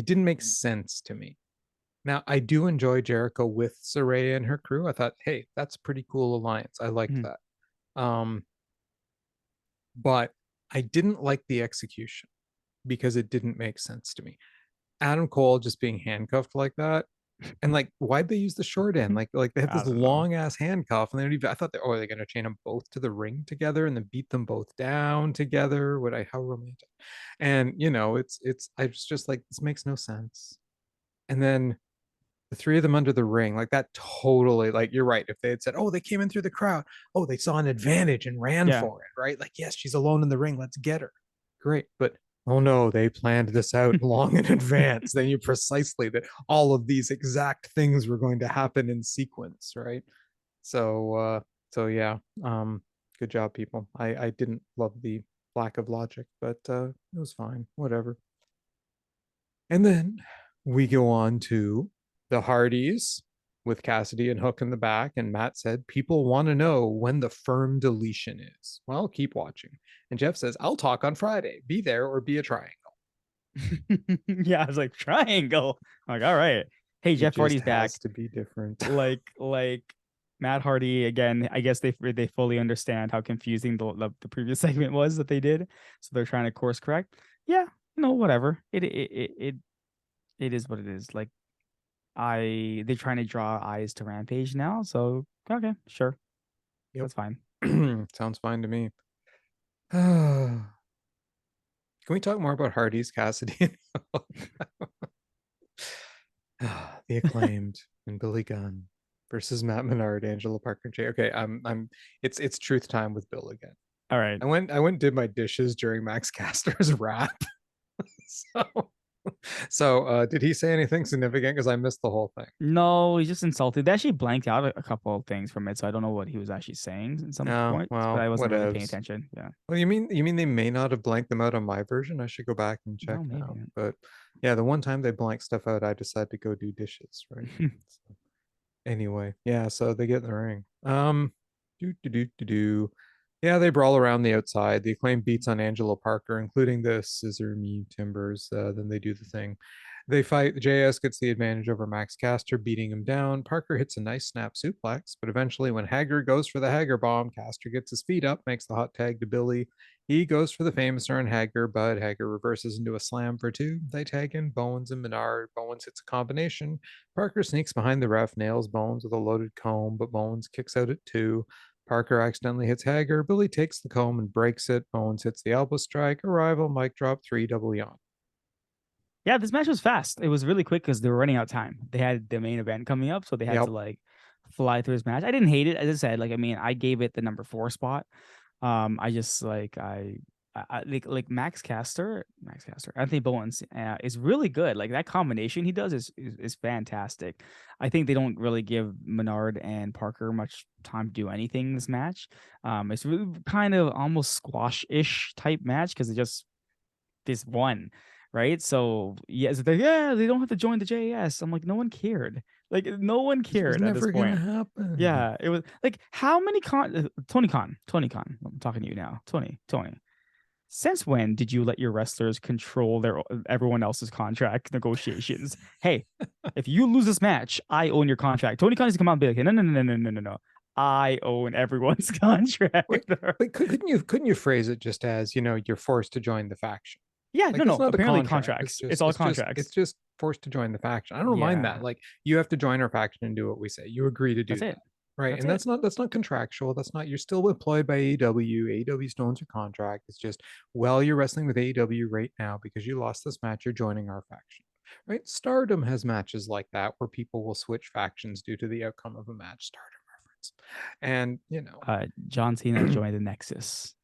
didn't make sense to me. Now, I do enjoy Jericho with Saraya and her crew. I thought, hey, that's a pretty cool alliance. I liked Mhm. that. Um, but I didn't like the execution because it didn't make sense to me. Adam Cole just being handcuffed like that. And like, why'd they use the short end? Like they have I this don't know. long ass handcuff, and they don't even. I thought are they gonna chain them both to the ring together and then beat them both down together? Would I? How romantic? And it's. I was just like, this makes no sense. And then the three of them under the ring, like that, totally. Like you're right. If they had said, oh, they came in through the crowd, oh, they saw an advantage and ran Yeah. for it, right? Like, yes, she's alone in the ring. Let's get her. Great, but oh no, they planned this out long in advance. They knew precisely that all of these exact things were going to happen in sequence, right? So yeah, good job, people. I didn't love the lack of logic, but it was fine, whatever. And then we go on to the Hardys with Cassidy and Hook in the back. And Matt said, people want to know when the firm deletion is. Well, keep watching. And Jeff says, I'll talk on Friday. Be there or be a triangle. Yeah, I was like triangle. I'm like, all right. Hey, It Jeff just Hardy's back. has to be different. Like Matt Hardy again. I guess they fully understand how confusing the previous segment was that they did, so they're trying to course correct. Yeah, whatever. It is what it is. Like they're trying to draw eyes to Rampage now, so okay, sure, Yep. that's fine. Sounds fine to me. Can we talk more about Hardy's Cassidy? The Acclaimed and Billy Gunn versus Matt Menard, Angelo Parker, Jay. Okay, it's truth time with Bill again. All right. I went and did my dishes during Max Caster's rap. so did he say anything significant? Because I missed the whole thing. No, he's just insulted. They actually blanked out a couple of things from it, so I don't know what he was actually saying in some Oh, points, but well, I wasn't really paying whatevs. attention. Yeah. Well, you mean they may not have blanked them out on my version? I should go back and check No, maybe. now. But yeah, the one time they blank stuff out, I decided to go do dishes, right? So, anyway, yeah, so they get in the ring. Do do do do do. Yeah, they brawl around the outside. The Acclaim beats on Angelo Parker, including the scissor me timbers. Then they do the thing. They fight. JS gets the advantage over Max Caster, beating him down. Parker hits a nice snap suplex, but eventually, when Hager goes for the Hager bomb, Caster gets his feet up, makes the hot tag to Billy. He goes for the famouser on Hager, but Hager reverses into a slam for two. They tag in Bowens and Menard. Bowens hits a combination. Parker sneaks behind the ref, nails Bowens with a loaded comb, but Bowens kicks out at two. Parker accidentally hits Hager. Billy takes the comb and breaks it. Bowens hits the elbow strike. Arrival, mic drop, three, double yawn. Yeah, this match was fast. It was really quick because they were running out of time. They had the main event coming up, so they had to Yep. like fly through this match. I didn't hate it, as I said. Like, I mean, I gave it the number 4 spot. I just like like Max Caster, Anthony Bowens is really good. Like that combination he does is fantastic. I think they don't really give Menard and Parker much time to do anything in this match. It's really kind of almost squash-ish type match because it just this one, right? So yes, they don't have to join the JAS. I'm like, no one cared. Like no one This was cared at this never gonna point. happen. Yeah, it was like how many Tony Khan. I'm talking to you now, Tony. Since when did you let your wrestlers control their everyone else's contract negotiations? Hey, if you lose this match, I own your contract. Tony Khan needs to come out and be like, no, no, no, no, no, no, no, no. I own everyone's contract. Wait, but couldn't you phrase it just as, you're forced to join the faction? Yeah, Like no, that's no. not a Apparently contract. It's contracts. It's just all it's just contracts. it's just forced to join the faction. I don't mind that. Yeah, Like you have to join our faction and do what we say. You agree to do that's that. it. Right. That's And it. that's not contractual. That's not, you're still employed by AEW. AEW still owns your contract. It's just, well, you're wrestling with AEW right now because you lost this match, you're joining our faction. Right. Stardom has matches like that where people will switch factions due to the outcome of a match. Stardom reference. And John Cena joined the Nexus.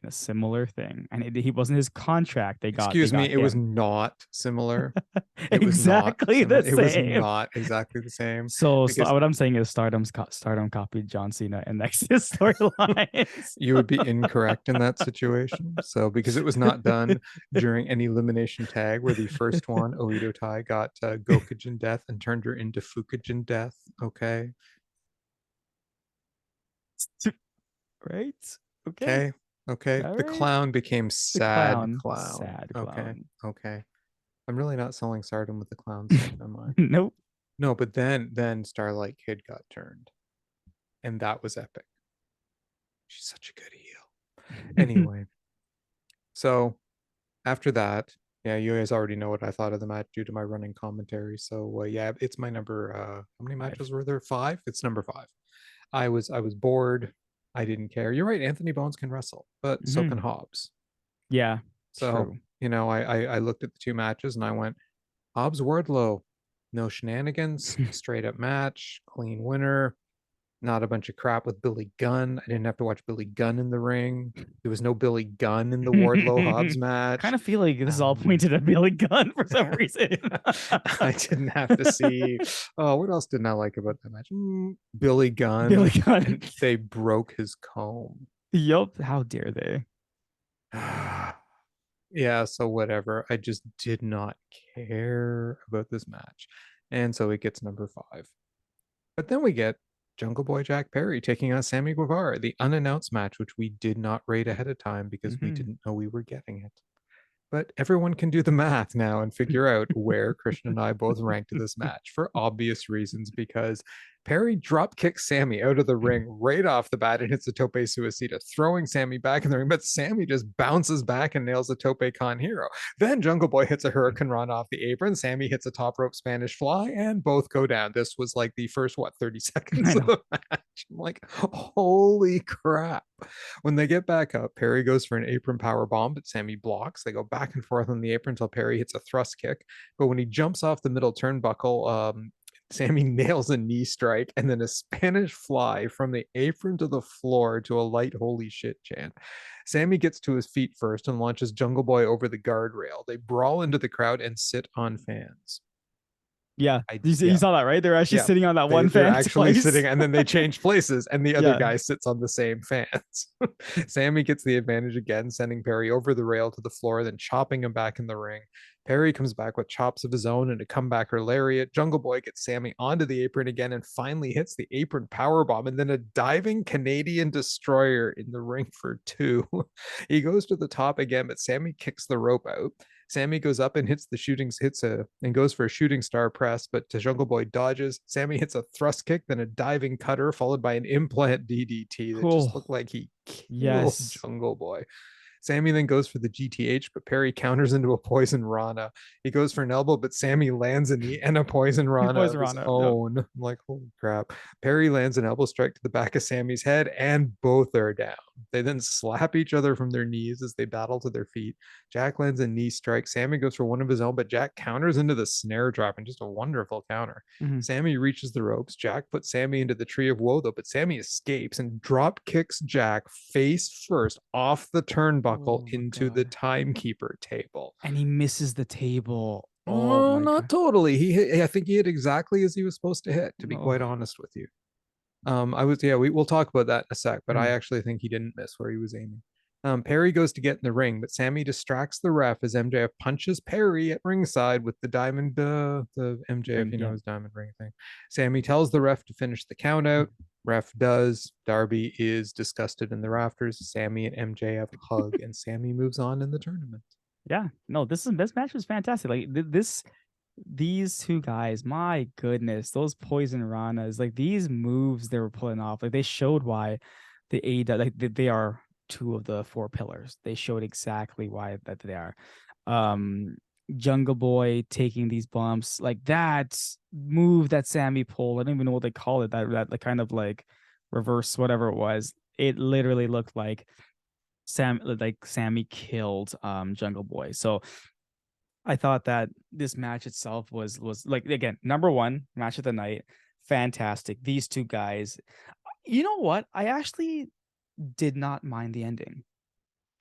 A similar thing, and he wasn't his contract. They excuse me, got it was him. not similar. It was not Exactly the similar. It was same. not exactly the same So because what I'm saying is Stardom copied John Cena and Nexus storylines. you would be incorrect in that situation. So because it was not done during any elimination tag where the first one, Oedo Tai, got Gokujin death and turned her into Fukujin death. Okay. Right? Okay. Okay. Okay. All The right. clown became The sad clown. clown. Sad Okay. clown. Okay. I'm really not selling Stardom with the clown stuff, am I? Nope. No, but then Starlight Kid got turned. And that was epic. She's such a good heel. Anyway, so after that, yeah, you guys already know what I thought of the match due to my running commentary. So yeah, it's my number. How many Five. matches were there? 5. It's number 5. I was bored. I didn't care. You're right. Anthony Bones can wrestle, but so can Mhm. Hobbs. Yeah, So true. I looked at the two matches and I went Hobbs Wardlow, no shenanigans, straight up match, clean winner. Not a bunch of crap with Billy Gunn. I didn't have to watch Billy Gunn in the ring. There was no Billy Gunn in the Wardlow Hobbs Kind match. of feel like this is all Um, pointed at Billy Gunn for some reason. I didn't have to see. Oh, what else didn't I like about that match? Billy Billy Gunn, Gunn. and they broke his comb. Yup. How dare they? Yeah, so whatever. I just did not care about this match. And so it gets number 5. But then we get Jungle Boy Jack Perry taking on Sammy Guevara, the unannounced match, which we did not rate ahead of time because we Mhm. didn't know we were getting it. But everyone can do the math now and figure out where Krishna and I both ranked this match for obvious reasons because Perry drop kicks Sammy out of the ring right off the bat and hits a tope suicida, throwing Sammy back in the ring, but Sammy just bounces back and nails a tope con hero. Then Jungle Boy hits a hurricane run off the apron. Sammy hits a top rope Spanish fly, and both go down. This was like the first, 30 I seconds of know. the match. I'm like, holy crap. When they get back up, Perry goes for an apron power bomb, but Sammy blocks. They go back and forth on the apron until Perry hits a thrust kick. But when he jumps off the middle turnbuckle, Sammy nails a knee strike and then a Spanish fly from the apron to the floor to a light holy shit chant. Sammy gets to his feet first and launches Jungle Boy over the guardrail. They brawl into the crowd and sit on fans. Yeah, I you yeah, saw that, right? They're actually yeah. sitting on that one They're fan actually sitting twice. and then they change places and the other Yeah. guy sits on the same fans. Sammy gets the advantage again, sending Perry over the rail to the floor, then chopping him back in the ring. Perry comes back with chops of his own and a comebacker lariat. Jungle Boy gets Sammy onto the apron again and finally hits the apron powerbomb and then a diving Canadian destroyer in the ring for 2. He goes to the top again, but Sammy kicks the rope out. Sammy goes up and and goes for a shooting star press, but Jungle Boy dodges. Sammy hits a thrust kick, then a diving cutter, followed by an implant DDT that just Oh, looked like he killed yes. Jungle Boy. Sammy then goes for the GTH, but Perry counters into a poison Rana. He goes for an elbow, but Sammy lands and a poison Rana Boys of are his on it. Yep. own. I'm like, holy crap. Perry lands an elbow strike to the back of Sammy's head, and both are down. They then slap each other from their knees as they battle to their feet. Jack lands a knee strike. Sammy goes for one of his own, but Jack counters into the snare drop and just a wonderful counter. Mhm. Sammy reaches the ropes. Jack puts Sammy into the tree of woe, though, but Sammy escapes and drop kicks Jack face first off the turnbuckle Oh my into the god. timekeeper table. And he misses the table. Oh Oh, my not god. totally. I think he hit exactly as he was supposed to hit, to be Oh. quite honest with you. We'll talk about that in a sec, but I Mhm. actually think he didn't miss where he was aiming. Perry goes to get in the ring, but Sammy distracts the ref as MJF punches Perry at ringside with the diamond, the MJF, Yeah. his diamond ring thing. Sammy tells the ref to finish the count out. Ref does. Darby is disgusted in the rafters. Sammy and MJF hug, and Sammy moves on in the tournament. Yeah. No, this match was fantastic. Like these two guys, my goodness, those poison ranas, like these moves they were pulling off, like they showed why the AEW, like they are two of the four pillars. They showed exactly why that they are. Um, Jungle Boy taking these bumps, like that move that Sammy pulled. I don't even know what they call it. That like kind of like reverse whatever it was. It literally looked like Sammy killed Jungle Boy. So I thought that this match itself was like, again, number one match of the night. Fantastic. These two guys. You know what? I actually did not mind the ending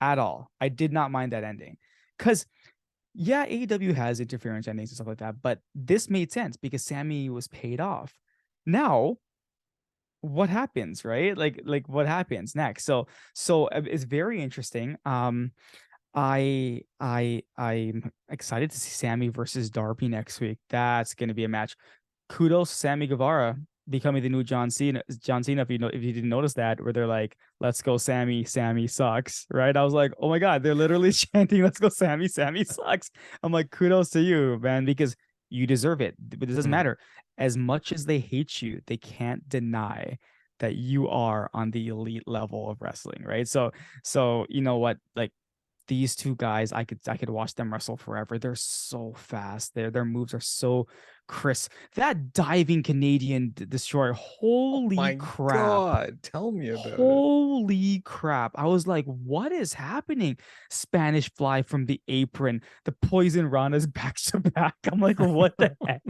at all. I did not mind that ending. Cause yeah, AEW has interference endings and stuff like that, but this made sense because Sammy was paid off. Now, what happens, right? Like what happens next? So it's very interesting. I'm excited to see Sammy versus Darby next week. That's going to be a match. Kudos to Sammy Guevara becoming the new John Cena. John Cena, if you didn't notice that, where they're like, "Let's go, Sammy. Sammy sucks." Right? I was like, "Oh my god!" They're literally chanting, "Let's go, Sammy. Sammy sucks." I'm like, "Kudos to you, man, because you deserve it." But it doesn't Mm. matter. As much as they hate you, they can't deny that you are on the elite level of wrestling, right? So you know what, like these two guys, I could watch them wrestle forever. They're so fast. Their moves are so crisp. That diving Canadian destroyer, Oh holy my crap. God, tell me about it. Holy crap. I was like, what is happening? Spanish fly from the apron, the poison ranas back to back. I'm like, what the heck?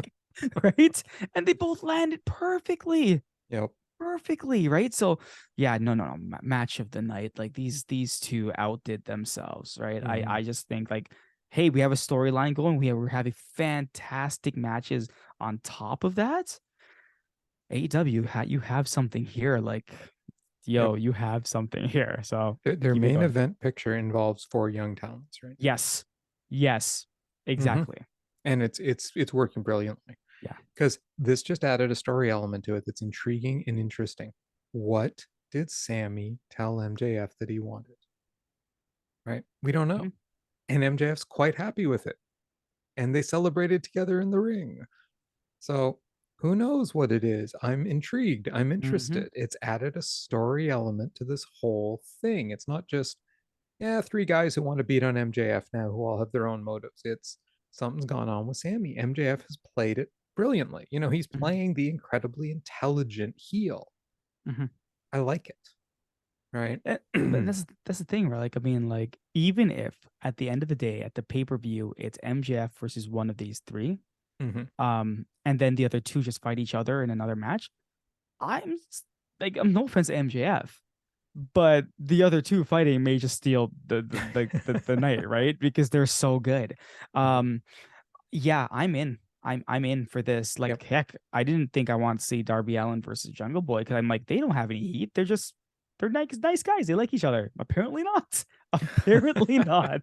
Right? And they both landed perfectly, Yep. right? So yeah, no, match of the night. Like these two outdid themselves, right? I Mhm. I just think like, hey, we have a storyline going. We're having fantastic matches on top of that. AEW, you have something here. Like, Yep. yo, you have something here. So Their keep it main going. event picture involves four young talents, right? Yes, yes, Hmm. exactly. And it's working brilliantly Yeah, because this just added a story element to it that's intriguing and interesting. What did Sammy tell MJF that he wanted? Right? We don't know. mhm, And MJF's quite happy with it. And they celebrated together in the ring. So who knows what it is? I'm intrigued. I'm mhm, interested. It's added a story element to this whole thing. It's not just, yeah, three guys who want to beat on MJF now who all have their own motives. It's something's gone on with Sammy. MJF has played it brilliantly. He's mhm, playing the incredibly intelligent heel. mhm. I like it. Right. But that's the thing, right? Like, I mean, like, even if at the end of the day, at the pay-per-view, it's MJF versus one of these three, Hmm. and then the other two just fight each other in another match, like, I'm no offense to MJF, but the other two fighting may just steal the night, right? Because they're so good. Hmm. Um, yeah, I'm in. I'm in for this. Yep. Like, heck, I didn't think I want to see Darby Allin versus Jungle Boy because I'm like, they don't have any heat. They're nice guys. They like each other. Apparently not. Apparently not.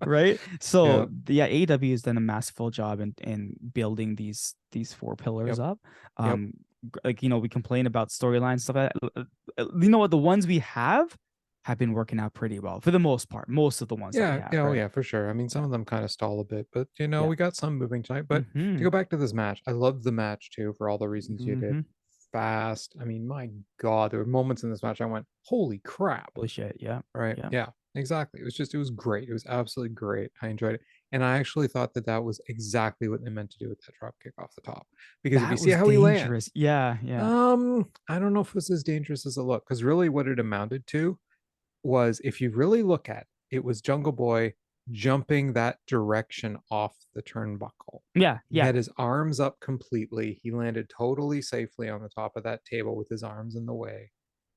Right. Yeah. So yeah, AEW has done a masterful job in building these four pillars Yep. up. Yep. Like, we complain about storylines stuff like that. You know what? The ones we have been working out pretty well for the most part. Most of the ones that we Yeah, have, yeah, oh right? yeah, for sure. I mean, some Yeah. of them kind of stall a bit, but Yeah. we got some moving tonight. But to Mm-hmm. go back to this match, I loved the match too for all the reasons you did. Mm-hmm. Fast. I mean, my God, there were moments in this match I went, holy crap. Holy shit. Yeah. Right. Yeah. Yeah, exactly. It was great. It was absolutely great. I enjoyed it. And I actually thought that that was exactly what they meant to do with that drop kick off the top. Because if you That see was how he dangerous. lands, Yeah. Yeah. I don't know if it was as dangerous as it looked. Because really what it amounted to was, if you really look at it, it was Jungle Boy jumping that direction off the turnbuckle. Yeah, He yeah. had his arms up completely. He landed totally safely on the top of that table with his arms in the way,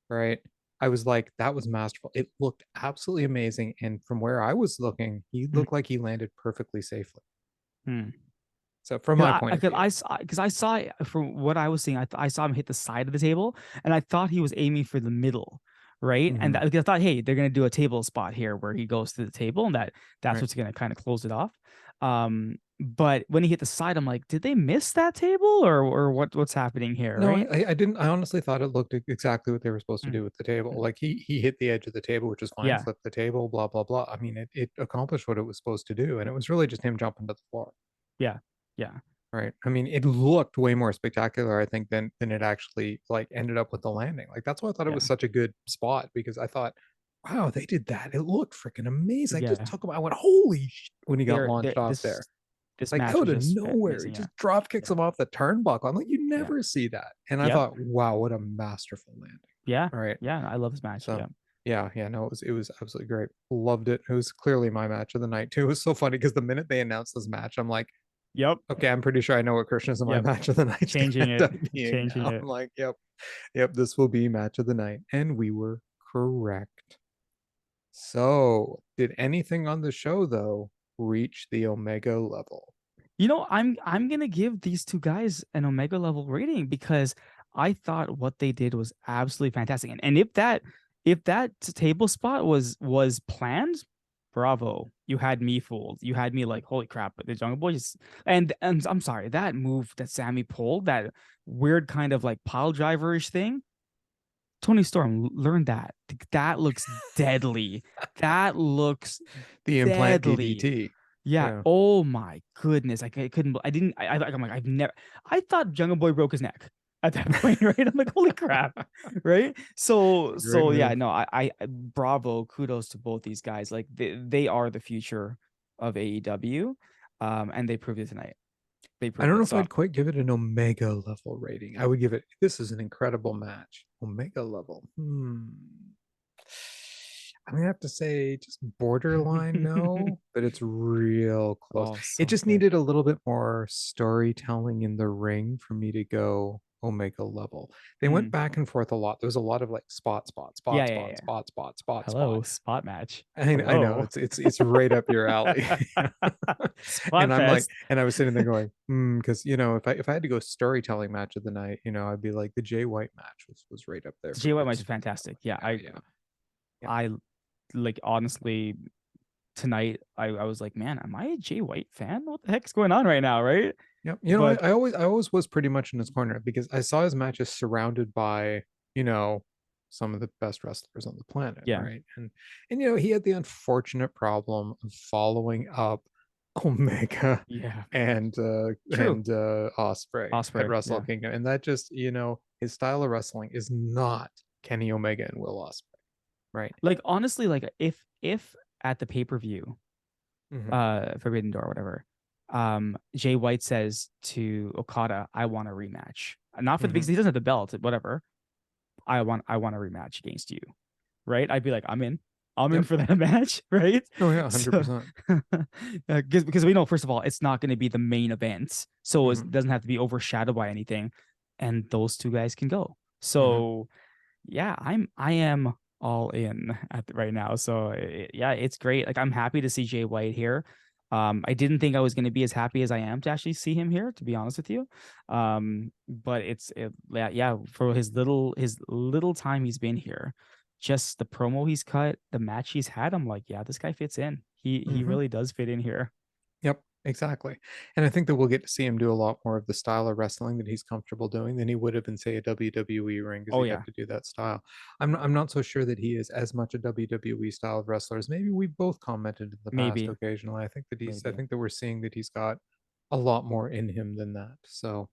right? I was like, that was masterful. It looked absolutely amazing. And from where I was looking, he Mm, looked like he landed perfectly safely. mm. So from my point of view, Because I saw from what I was seeing, I saw him hit the side of the table, and I thought he was aiming for the middle, right? And mhm, that, because I thought, hey, they're gonna do a table spot here where he goes to the table, and that's right. what's gonna kind of close it off. But when he hit the side, I'm like, did they miss that table, or what's happening here, No, right? I didn't. I honestly thought it looked exactly what they were supposed to Mm, do with the table. mm. Like he hit the edge of the table, which is fine. Yeah, Flipped the table, blah blah blah. I mean, it accomplished what it was supposed to do, and it was really just him jumping to the floor. yeah, yeah, Right. I mean, it looked way more spectacular, I think, than it actually like ended up with the landing. Like that's why I thought it yeah, was such a good spot because I thought, wow, they did that. It looked freaking amazing. I just yeah. took him. I went, holy when he got They're launched off there. this Like match out was of just nowhere, he amazing. Yeah, just drop kicks yeah, him off the turnbuckle. I'm like, you yeah. never see that. And I Yep. thought, wow, what a masterful landing. Yeah, All right. yeah. I love this match. So Yeah. yeah, no, it was absolutely great. Loved it. It was clearly my match of the night too. It was so funny because the minute they announced this match, I'm like, Yep. okay, I'm pretty sure I know what Krishna's in my Yep. match of the night's gonna Changing end it. up being Changing now. it. I'm like, yep, this will be match of the night. And we were correct. So, did anything on the show though reach the Omega level? I'm gonna give these two guys an Omega level rating because I thought what they did was absolutely fantastic. And if that table spot was planned, bravo. You had me fooled. You had me like, holy crap, but the Jungle Boys and I'm sorry, that move that Sammy pulled, that weird kind of like pile driverish thing. Tony Storm learned that. That looks deadly. That looks The implant deadly. DDT. Yeah. Yeah. Oh my goodness. I couldn't. I didn't. I'm like, I've never. I thought Jungle Boy broke his neck at that point, right? I'm like, holy crap, right? Great So yeah. move. No, bravo, kudos to both these guys. Like they are the future of AEW, and they proved it tonight. They I proved don't know it. if So I'd quite give it an Omega level rating. I would give it, this is an incredible match. Omega level. I'm gonna have to say just borderline no, but it's real close. oh, It so just good. needed a little bit more storytelling in the ring for me to go Omega level. They went Mm. back and forth a lot. There was a lot of like spot, spot, Yeah, spot, yeah, spot, yeah. spot, spot, spot, spot. Hello, spot match. I know Hello. it's right up your alley. And Spot I'm like, fest. and I was sitting there going, because if I had to go storytelling match of the night, I'd be like the Jay White match was right up there The for Jay White match is picks. fantastic. Yeah, Yeah, yeah, yeah. I like honestly tonight I was like, man, am I a Jay White fan? What the heck's going on right now, right? Yep. But I always was pretty much in his corner because I saw his matches surrounded by, some of the best wrestlers on the planet, yeah, right? And he had the unfortunate problem of following up Omega yeah, true. and Osprey at Osprey, Wrestle yeah. Kingdom. And that just, his style of wrestling is not Kenny Omega and Will Osprey, right? Like honestly, like if at the pay-per-view, Hmm. Forbidden Door or whatever, Jay White says to Okada, I want a rematch. Not for the because Hmm. he doesn't have the belt, whatever. I want a rematch against you. Right? I'd be like, I'm in. I'm in Yep. for that match, right? Oh yeah, So 100%. because we know, first of all, it's not going to be the main event, so it Hmm. doesn't have to be overshadowed by anything, and those two guys can go. Hmm. So yeah, I am all in right now. So yeah, it's great. Like I'm happy to see Jay White here. I didn't think I was going to be as happy as I am to actually see him here, to be honest with you. But yeah, for his little time he's been here, just the promo he's cut, the match he's had, I'm like, yeah, this guy fits in. He Hmm. really does fit in here. Yep, exactly. And I think that we'll get to see him do a lot more of the style of wrestling that he's comfortable doing than he would have in, say, a WWE ring, because Oh he'd have yeah, to do that style. I'm not so sure that he is as much a WWE style of wrestler as maybe we both commented in the past maybe, occasionally. I maybe. think that we're seeing that he's got a lot more in him than that. So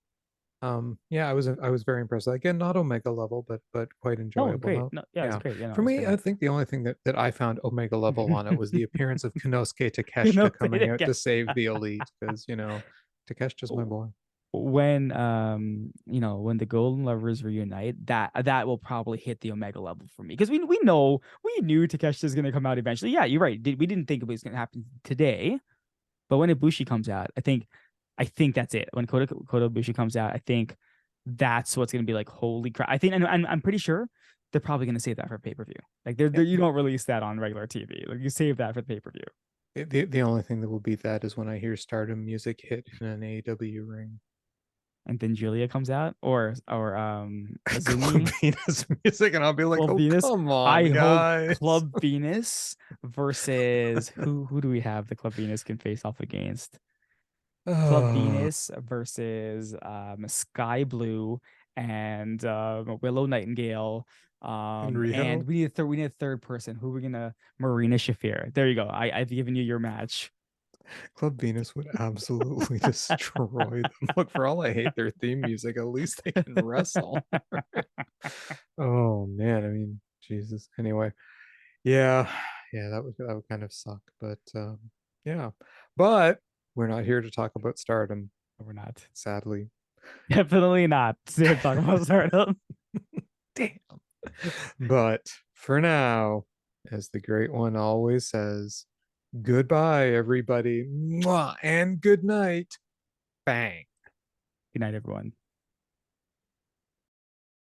yeah, I was very impressed. Again, not Omega level, but quite No, enjoyable. great. No, No, yeah, it's yeah. great. For It's a me, good I match. think the only thing that I found Omega level on it was the appearance of Konosuke You know, Takeshita say it coming out again. to save the elite, because Takeshita's my Oh, boy. when when the Golden Lovers reunite, that will probably hit the Omega level for me because we knew Takeshita's gonna come out eventually. Yeah, you're right. We didn't think it was gonna happen today, but when Ibushi comes out, I think that's it. When Kota Ibushi comes out, I think that's what's gonna be like. Holy crap! I think, and I'm pretty sure they're probably gonna save that for pay per view. Like you don't release that on regular TV. Like you save that for the pay per view. The only thing that will beat that is when I hear Stardom music hit in an AEW ring. And then Julia comes out, or Club Azumi. Venus music, and I'll be like, Club oh, Venus. come on, I hope guys. Club Venus versus who do we have the Club Venus can face off against? Club Oh, Venus versus Sky Blue and Willow Nightingale. and And Riho. we need a third person. Who are we gonna Marina Shafir? There you go. I've given you your match. Club Venus would absolutely destroy them. Look, for all I hate their theme music, at least they can wrestle. Oh man, I mean, Jesus. Anyway, yeah, yeah, that would kind of suck, but yeah. But we're not here to talk about Stardom, We're not. sadly. Definitely not. Talk about Stardom. Damn. But for now, as the great one always says, goodbye, everybody. Mwah, and good night. Bang. Good night, everyone.